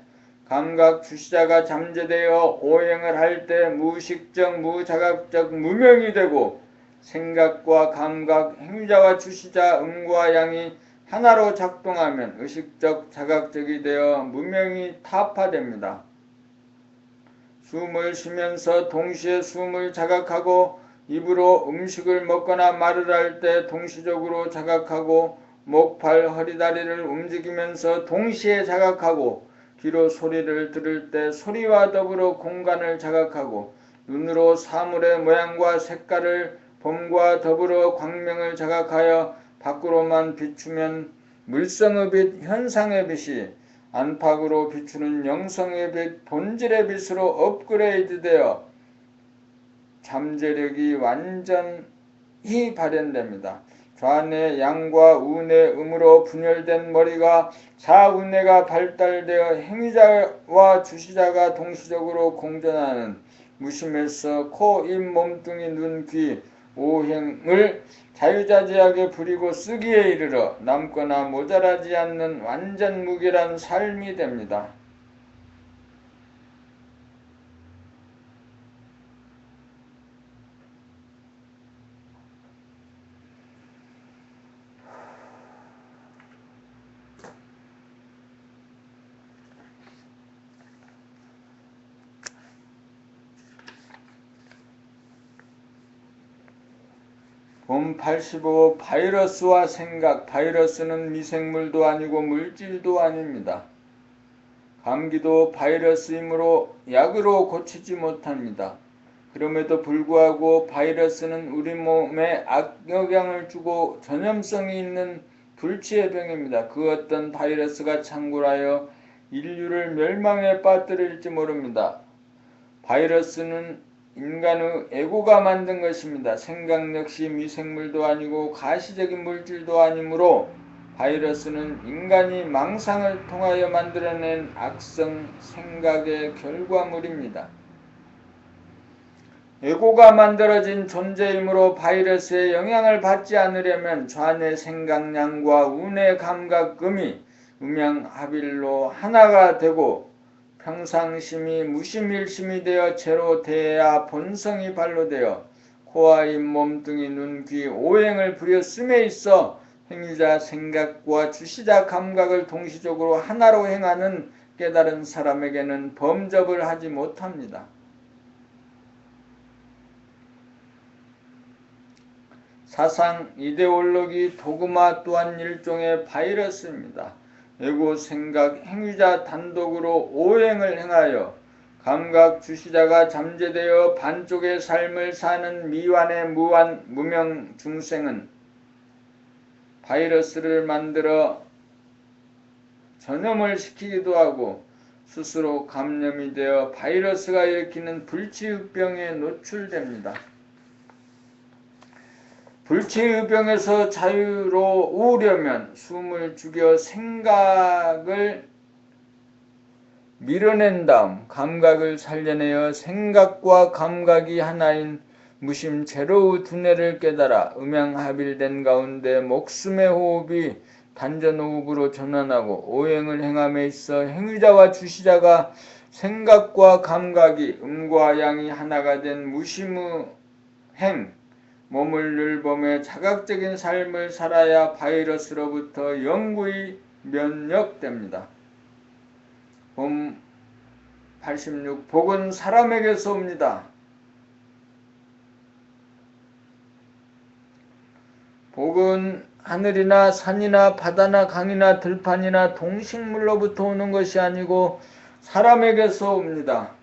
감각 주시자가 잠재되어 오행을 할 때 무의식적, 무자각적, 무명이 되고 생각과 감각, 행위자와 주시자, 음과 양이 하나로 작동하면 의식적, 자각적이 되어 무명이 타파됩니다. 숨을 쉬면서 동시에 숨을 자각하고 입으로 음식을 먹거나 말을 할 때 동시적으로 자각하고 목, 발, 허리, 다리를 움직이면서 동시에 자각하고 귀로 소리를 들을 때 소리와 더불어 공간을 자각하고 눈으로 사물의 모양과 색깔을 봄과 더불어 광명을 자각하여 밖으로만 비추면 물성의 빛, 현상의 빛이 안팎으로 비추는 영성의 빛, 본질의 빛으로 업그레이드되어 잠재력이 완전히 발현됩니다. 좌뇌 양과 우뇌 음으로 분열된 머리가 좌우뇌가 발달되어 행위자와 주시자가 동시적으로 공존하는 무심에서 코, 입, 몸뚱이, 눈, 귀, 오행을 자유자재하게 부리고 쓰기에 이르러 남거나 모자라지 않는 완전 무결한 삶이 됩니다. 본 85 바이러스와 생각. 바이러스는 미생물도 아니고 물질도 아닙니다. 감기도 바이러스이므로 약으로 고치지 못합니다. 그럼에도 불구하고 바이러스는 우리 몸에 악영향을 주고 전염성이 있는 불치의 병입니다. 그 어떤 바이러스가 창궐하여 인류를 멸망에 빠뜨릴지 모릅니다. 바이러스는 인간의 에고가 만든 것입니다. 생각 역시 미생물도 아니고 가시적인 물질도 아니므로 바이러스는 인간이 망상을 통하여 만들어낸 악성 생각의 결과물입니다. 에고가 만들어진 존재이므로 바이러스의 영향을 받지 않으려면 좌뇌 생각량과 우뇌 감각음이 음양합일로 하나가 되고 평상심이 무심일심이 되어 제로 대해야 본성이 발로되어 코와 입, 몸뚱이, 눈, 귀, 오행을 부려 쓰매 있어 행위자 생각과 주시자 감각을 동시적으로 하나로 행하는 깨달은 사람에게는 범접을 하지 못합니다. 사상, 이데올로기, 도그마 또한 일종의 바이러스입니다. 에고, 생각, 행위자 단독으로 오행을 행하여 감각 주시자가 잠재되어 반쪽의 삶을 사는 미완의 무명 중생은 바이러스를 만들어 전염을 시키기도 하고 스스로 감염이 되어 바이러스가 일으키는 불치의병에 노출됩니다. 불치의병에서 자유로우려면 숨을 죽여 생각을 밀어낸 다음 감각을 살려내어 생각과 감각이 하나인 무심 제로의 두뇌를 깨달아 음양합일된 가운데 목숨의 호흡이 단전호흡으로 전환하고 오행을 행함에 있어 행위자와 주시자가 생각과 감각이 음과 양이 하나가 된 무심의 행, 몸을 늘범해 자각적인 삶을 살아야 바이러스로부터 영구히 면역됩니다. 봄 86. 복은 사람에게서 옵니다. 복은 하늘이나 산이나 바다나 강이나 들판이나 동식물로부터 오는 것이 아니고 사람에게서 옵니다.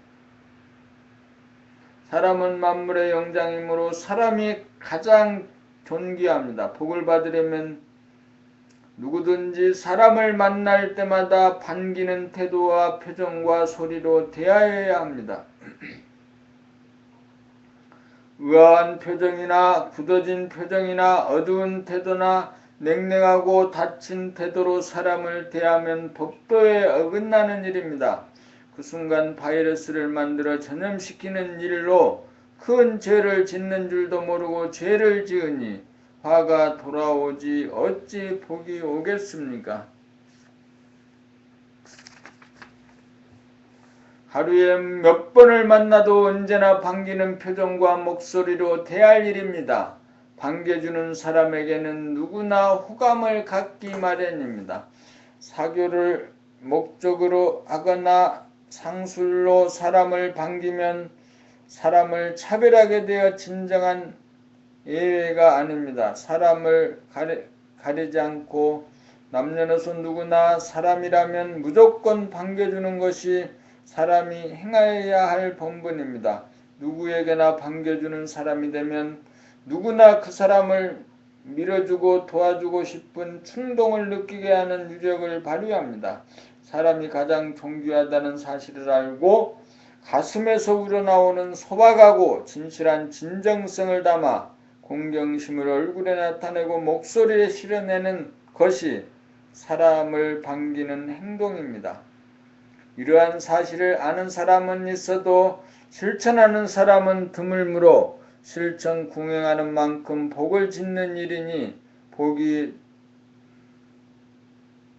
사람은 만물의 영장이므로 사람이 가장 존귀합니다. 복을 받으려면 누구든지 사람을 만날 때마다 반기는 태도와 표정과 소리로 대하여야 합니다. 의아한 표정이나 굳어진 표정이나 어두운 태도나 냉랭하고 닫힌 태도로 사람을 대하면 법도에 어긋나는 일입니다. 그 순간 바이러스를 만들어 전염시키는 일로 큰 죄를 짓는 줄도 모르고 죄를 지으니 화가 돌아오지 어찌 복이 오겠습니까? 하루에 몇 번을 만나도 언제나 반기는 표정과 목소리로 대할 일입니다. 반겨주는 사람에게는 누구나 호감을 갖기 마련입니다. 사교를 목적으로 하거나 상술로 사람을 반기면 사람을 차별하게 되어 진정한 예외가 아닙니다. 사람을 가리지 않고 남녀노소 누구나 사람이라면 무조건 반겨주는 것이 사람이 행하여야 할 본분입니다. 누구에게나 반겨주는 사람이 되면 누구나 그 사람을 밀어주고 도와주고 싶은 충동을 느끼게 하는 유력을 발휘합니다. 사람이 가장 존귀하다는 사실을 알고 가슴에서 우러나오는 소박하고 진실한 진정성을 담아 공경심을 얼굴에 나타내고 목소리에 실어내는 것이 사람을 반기는 행동입니다. 이러한 사실을 아는 사람은 있어도 실천하는 사람은 드물므로 실천 궁행하는 만큼 복을 짓는 일이니 복이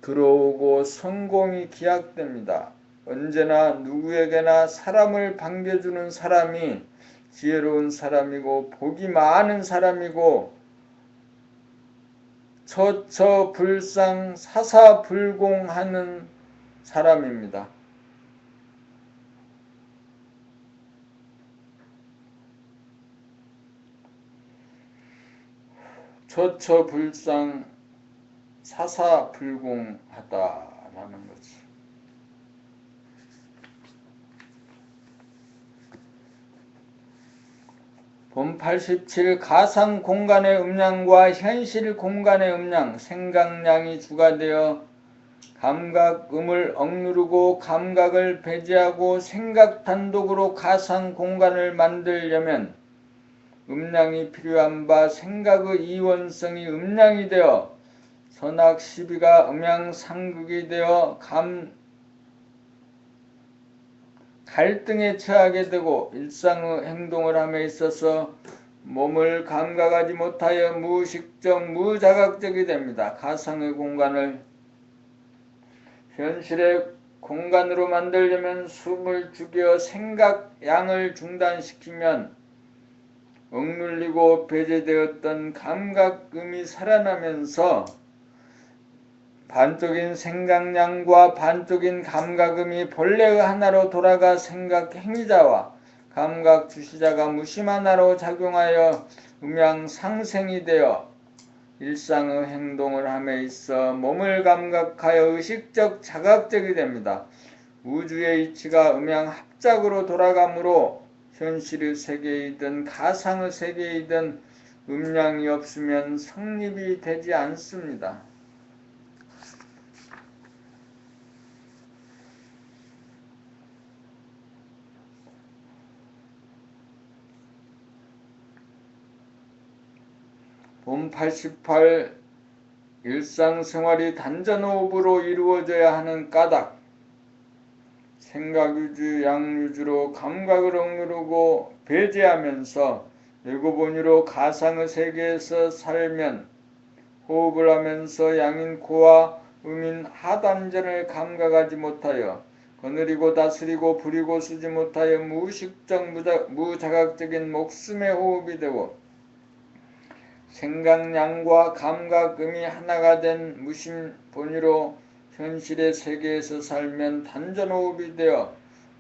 들어오고 성공이 기약됩니다. 언제나 누구에게나 사람을 반겨주는 사람이 지혜로운 사람이고 복이 많은 사람이고 처처불상 사사불공하는 사람입니다. 처처불상 사사불공하다라는 거지. 본 87. 가상 공간의 음량과 현실 공간의 음량, 생각량이 주가 되어 감각음을 억누르고 감각을 배제하고 생각 단독으로 가상 공간을 만들려면 음량이 필요한 바 생각의 이원성이 음량이 되어 선악 시비가 음양상극이 되어 갈등에 처하게 되고 일상의 행동을 함에 있어서 몸을 감각하지 못하여 무의식적 무자각적이 됩니다. 가상의 공간을 현실의 공간으로 만들려면 숨을 죽여 생각량을 중단시키면 억눌리고 배제되었던 감각음이 살아나면서 반쪽인 생각량과 반쪽인 감각음이 본래의 하나로 돌아가 생각 행위자와 감각 주시자가 무심 하나로 작용하여 음양 상생이 되어 일상의 행동을 함에 있어 몸을 감각하여 의식적 자각적이 됩니다. 우주의 이치가 음양 합작으로 돌아가므로 현실의 세계이든 가상의 세계이든 음양이 없으면 성립이 되지 않습니다. 본 88 일상생활이 단전호흡으로 이루어져야 하는 까닭. 생각유주, 양유주로 감각을 억누르고 배제하면서 외고본유로 가상의 세계에서 살면 호흡을 하면서 양인 코와 음인 하단전을 감각하지 못하여 거느리고 다스리고 부리고 쓰지 못하여 무의식적 무자각적인 목숨의 호흡이 되고 생각량과 감각음이 하나가 된 무심 본유로 현실의 세계에서 살면 단전호흡이 되어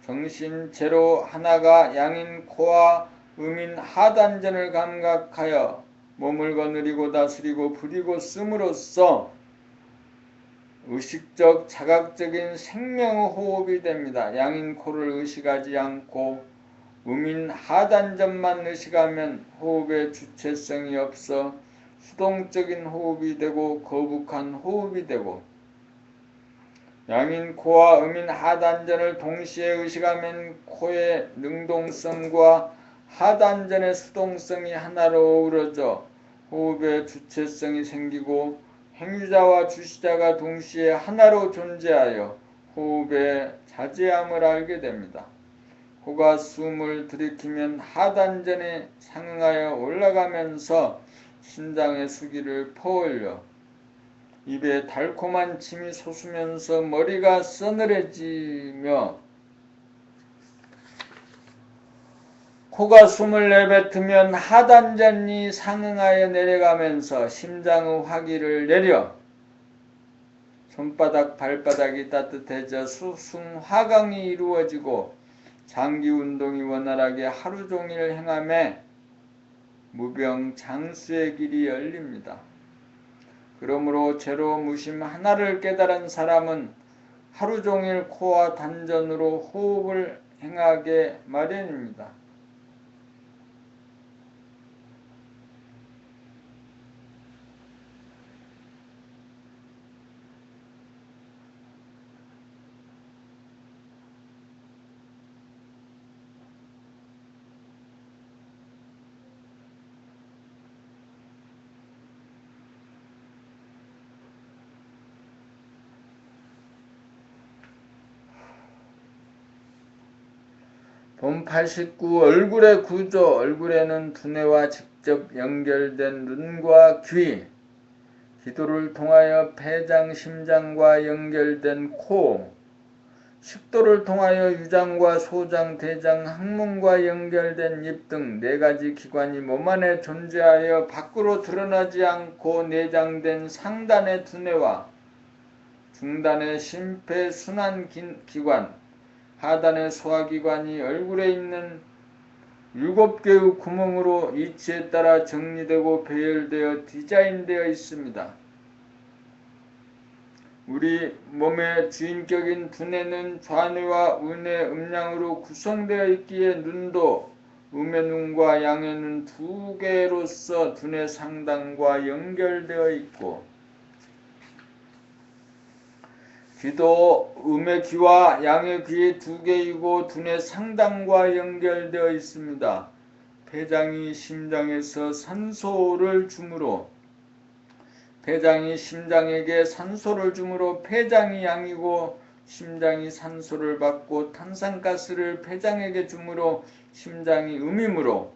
정신제로 하나가 양인 코와 음인 하단전을 감각하여 몸을 거느리고 다스리고 부리고 씀으로써 의식적 자각적인 생명의 호흡이 됩니다. 양인 코를 의식하지 않고 음인 하단전만 의식하면 호흡의 주체성이 없어 수동적인 호흡이 되고 거북한 호흡이 되고 양인 코와 음인 하단전을 동시에 의식하면 코의 능동성과 하단전의 수동성이 하나로 어우러져 호흡의 주체성이 생기고 행위자와 주시자가 동시에 하나로 존재하여 호흡의 자제함을 알게 됩니다. 코가 숨을 들이키면 하단전에 상응하여 올라가면서 신장의 수기를 퍼올려 입에 달콤한 침이 솟으면서 머리가 서늘해지며 코가 숨을 내뱉으면 하단전이 상응하여 내려가면서 심장의 화기를 내려 손바닥 발바닥이 따뜻해져 수승화강이 이루어지고 장기운동이 원활하게 하루종일 행함에 무병장수의 길이 열립니다. 그러므로 제로 무심 하나를 깨달은 사람은 하루종일 코와 단전으로 호흡을 행하게 마련입니다. 본 89 얼굴의 구조. 얼굴에는 두뇌와 직접 연결된 눈과 귀, 기도를 통하여 폐장, 심장과 연결된 코, 식도를 통하여 유장과 소장, 대장, 항문과 연결된 입 등 4가지 기관이 몸 안에 존재하여 밖으로 드러나지 않고 내장된 상단의 두뇌와 중단의 심폐순환기관, 하단의 소화기관이 얼굴에 있는 7개의 구멍으로 이치에 따라 정리되고 배열되어 디자인되어 있습니다. 우리 몸의 주인격인 두뇌는 좌뇌와 우뇌 음양으로 구성되어 있기에 눈도 음의 눈과 양의 눈 2개로서 두뇌 상단과 연결되어 있고 귀도 음의 귀와 양의 귀 2개이고 두뇌 상단과 연결되어 있습니다. 폐장이 심장에서 산소를 주므로 폐장이 심장에게 산소를 주므로 폐장이 양이고 심장이 산소를 받고 탄산가스를 폐장에게 주므로 심장이 음이므로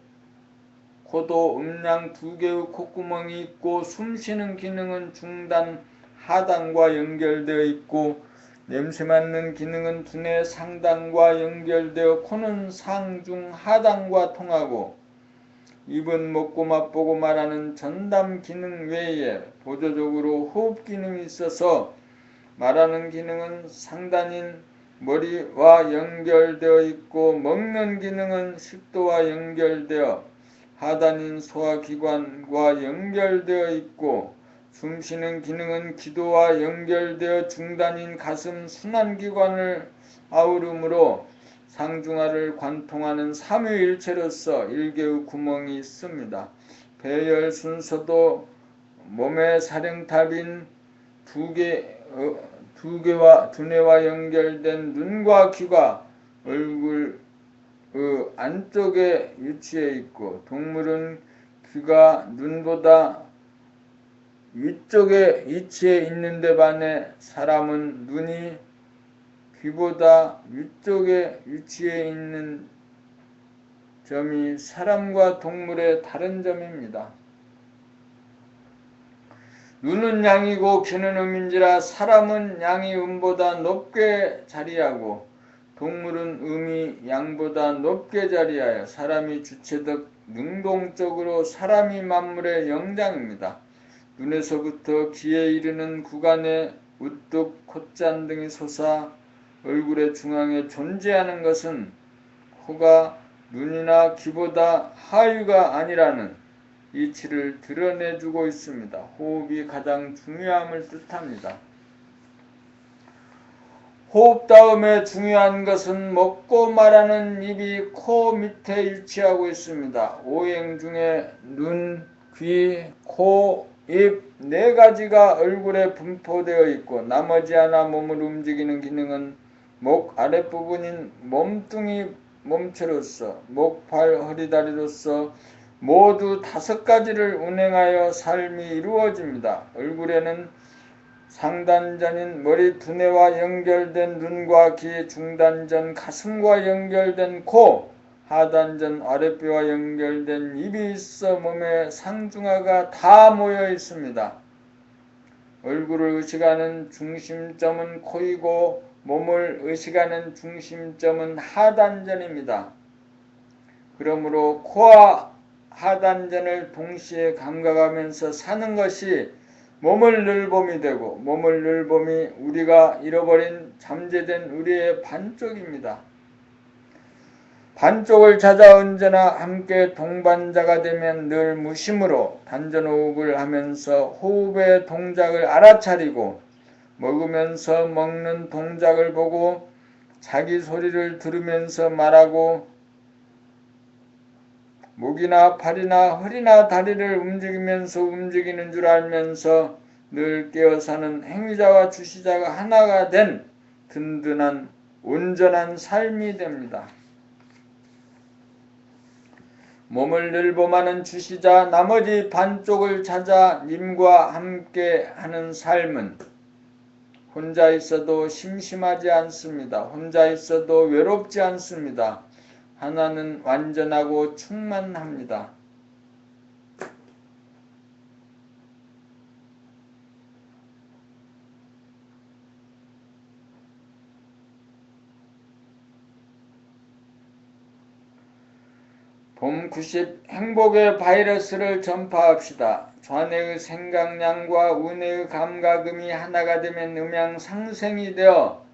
코도 음양 2개의 콧구멍이 있고 숨쉬는 기능은 중단 하단과 연결되어 있고 냄새 맡는 기능은 두뇌 상단과 연결되어 코는 상중 하단과 통하고 입은 먹고 맛보고 말하는 전담 기능 외에 보조적으로 호흡 기능이 있어서 말하는 기능은 상단인 머리와 연결되어 있고 먹는 기능은 식도와 연결되어 하단인 소화기관과 연결되어 있고 숨쉬는 기능은 기도와 연결되어 중단인 가슴 순환기관을 아우르므로 상중하를 관통하는 삼위일체로서 일개의 구멍이 있습니다. 배열 순서도 몸의 사령탑인 두뇌와 연결된 눈과 귀가 얼굴 안쪽에 위치해 있고 동물은 귀가 눈보다 위쪽에 위치해 있는데 반해 사람은 눈이 귀보다 위쪽에 위치해 있는 점이 사람과 동물의 다른 점입니다. 눈은 양이고 귀는 음인지라 사람은 양이 음보다 높게 자리하고 동물은 음이 양보다 높게 자리하여 사람이 주체적 능동적으로 사람이 만물의 영장입니다. 눈에서부터 귀에 이르는 구간에 우뚝 콧잔 등이 솟아 얼굴의 중앙에 존재하는 것은 코가 눈이나 귀보다 하위가 아니라는 이치를 드러내주고 있습니다. 호흡이 가장 중요함을 뜻합니다. 호흡 다음에 중요한 것은 먹고 말하는 입이 코 밑에 위치하고 있습니다. 오행 중에 눈, 귀, 코, 입 네 가지가 얼굴에 분포되어 있고 나머지 하나 몸을 움직이는 기능은 목 아랫부분인 몸뚱이 몸체로서 목, 발, 허리, 다리로서 모두 5가지를 운행하여 삶이 이루어집니다. 얼굴에는 상단전인 머리 두뇌와 연결된 눈과 귀, 중단전 가슴과 연결된 코, 하단전 아랫배와 연결된 입이 있어 몸의 상중하가 다 모여 있습니다. 얼굴을 의식하는 중심점은 코이고 몸을 의식하는 중심점은 하단전입니다. 그러므로 코와 하단전을 동시에 감각하면서 사는 것이 몸을 늘봄이 되고 몸을 늘봄이 우리가 잃어버린 잠재된 우리의 반쪽입니다. 반쪽을 찾아 언제나 함께 동반자가 되면 늘 무심으로 단전호흡을 하면서 호흡의 동작을 알아차리고 먹으면서 먹는 동작을 보고 자기 소리를 들으면서 말하고 목이나 팔이나 허리나 다리를 움직이면서 움직이는 줄 알면서 늘 깨어 사는 행위자와 주시자가 하나가 된 든든한 온전한 삶이 됩니다. 몸을 늘봄하는 주시자 나머지 반쪽을 찾아 님과 함께 하는 삶은 혼자 있어도 심심하지 않습니다. 혼자 있어도 외롭지 않습니다. 하나는 완전하고 충만합니다. 봄 90 행복의 바이러스를 전파합시다. 좌뇌의 생각량과 우뇌의 감각음이 하나가 되면 음양 상생이 되어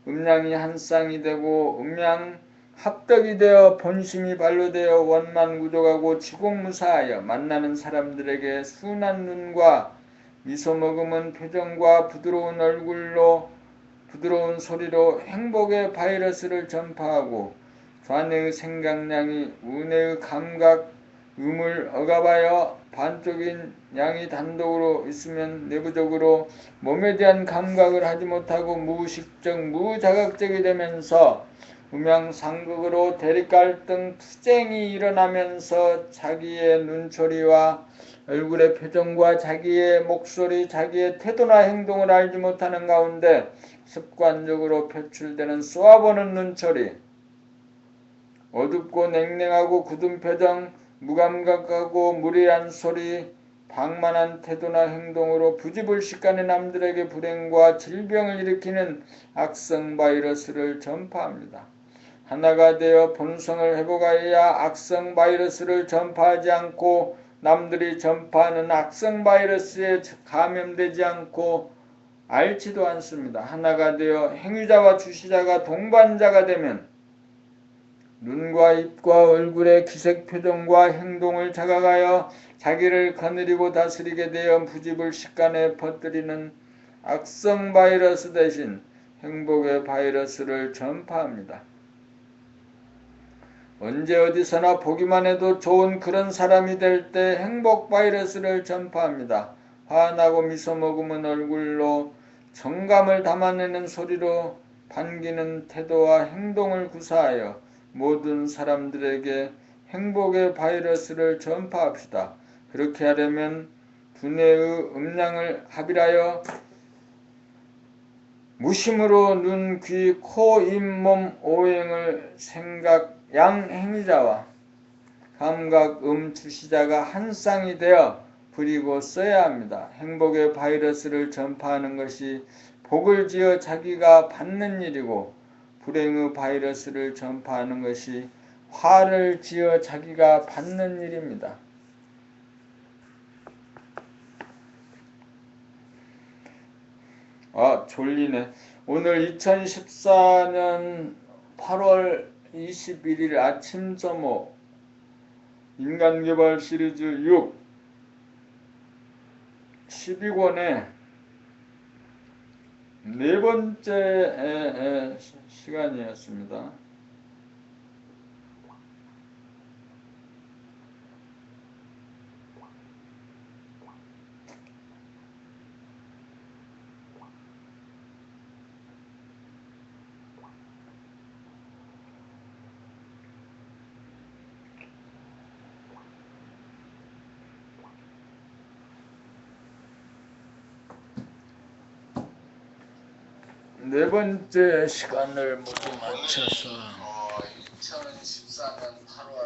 음양이 한 쌍이 되고 음양 합덕이 되어 본심이 발로되어 원만구족하고 지공무사하여 만나는 사람들에게 순한 눈과 미소 머금은 표정과 부드러운 얼굴로 부드러운 소리로 행복의 바이러스를 전파하고 좌뇌의 생각량이 우뇌의 감각 음을 억압하여 반쪽인 양이 단독으로 있으면 내부적으로 몸에 대한 감각을 하지 못하고 무의식적 무자각적이 되면서 음양상극으로 대립갈등 투쟁이 일어나면서 자기의 눈초리와 얼굴의 표정과 자기의 목소리, 자기의 태도나 행동을 알지 못하는 가운데 습관적으로 표출되는 쏘아보는 눈초리, 어둡고 냉랭하고 굳은 표정, 무감각하고 무례한 소리, 방만한 태도나 행동으로 부지불식간의 남들에게 불행과 질병을 일으키는 악성 바이러스를 전파합니다. 하나가 되어 본성을 회복하여야 악성 바이러스를 전파하지 않고 남들이 전파하는 악성 바이러스에 감염되지 않고 앓지도 않습니다. 하나가 되어 행위자와 주시자가 동반자가 되면 눈과 입과 얼굴의 기색 표정과 행동을 자각하여 자기를 거느리고 다스리게 되어 부집을 식간에 퍼뜨리는 악성 바이러스 대신 행복의 바이러스를 전파합니다. 언제 어디서나 보기만 해도 좋은 그런 사람이 될 때 행복 바이러스를 전파합니다. 화나고 미소 머금은 얼굴로 정감을 담아내는 소리로 반기는 태도와 행동을 구사하여 모든 사람들에게 행복의 바이러스를 전파합시다. 그렇게 하려면 두뇌의 음량을 합일하여 무심으로 눈, 귀, 코, 입, 몸, 오행을 생각, 양 행위자와 감각, 주시자가 한 쌍이 되어 부리고 써야 합니다. 행복의 바이러스를 전파하는 것이 복을 지어 자기가 받는 일이고 불행의 바이러스를 전파하는 것이 화를 지어 자기가 받는 일입니다. 졸리네. 오늘 2014년 8월 21일 아침 점호 인간개발 시리즈 6 12권의 네 번째 시간이었습니다. 네 번째 시간을 모두 마쳐서 2014년 8월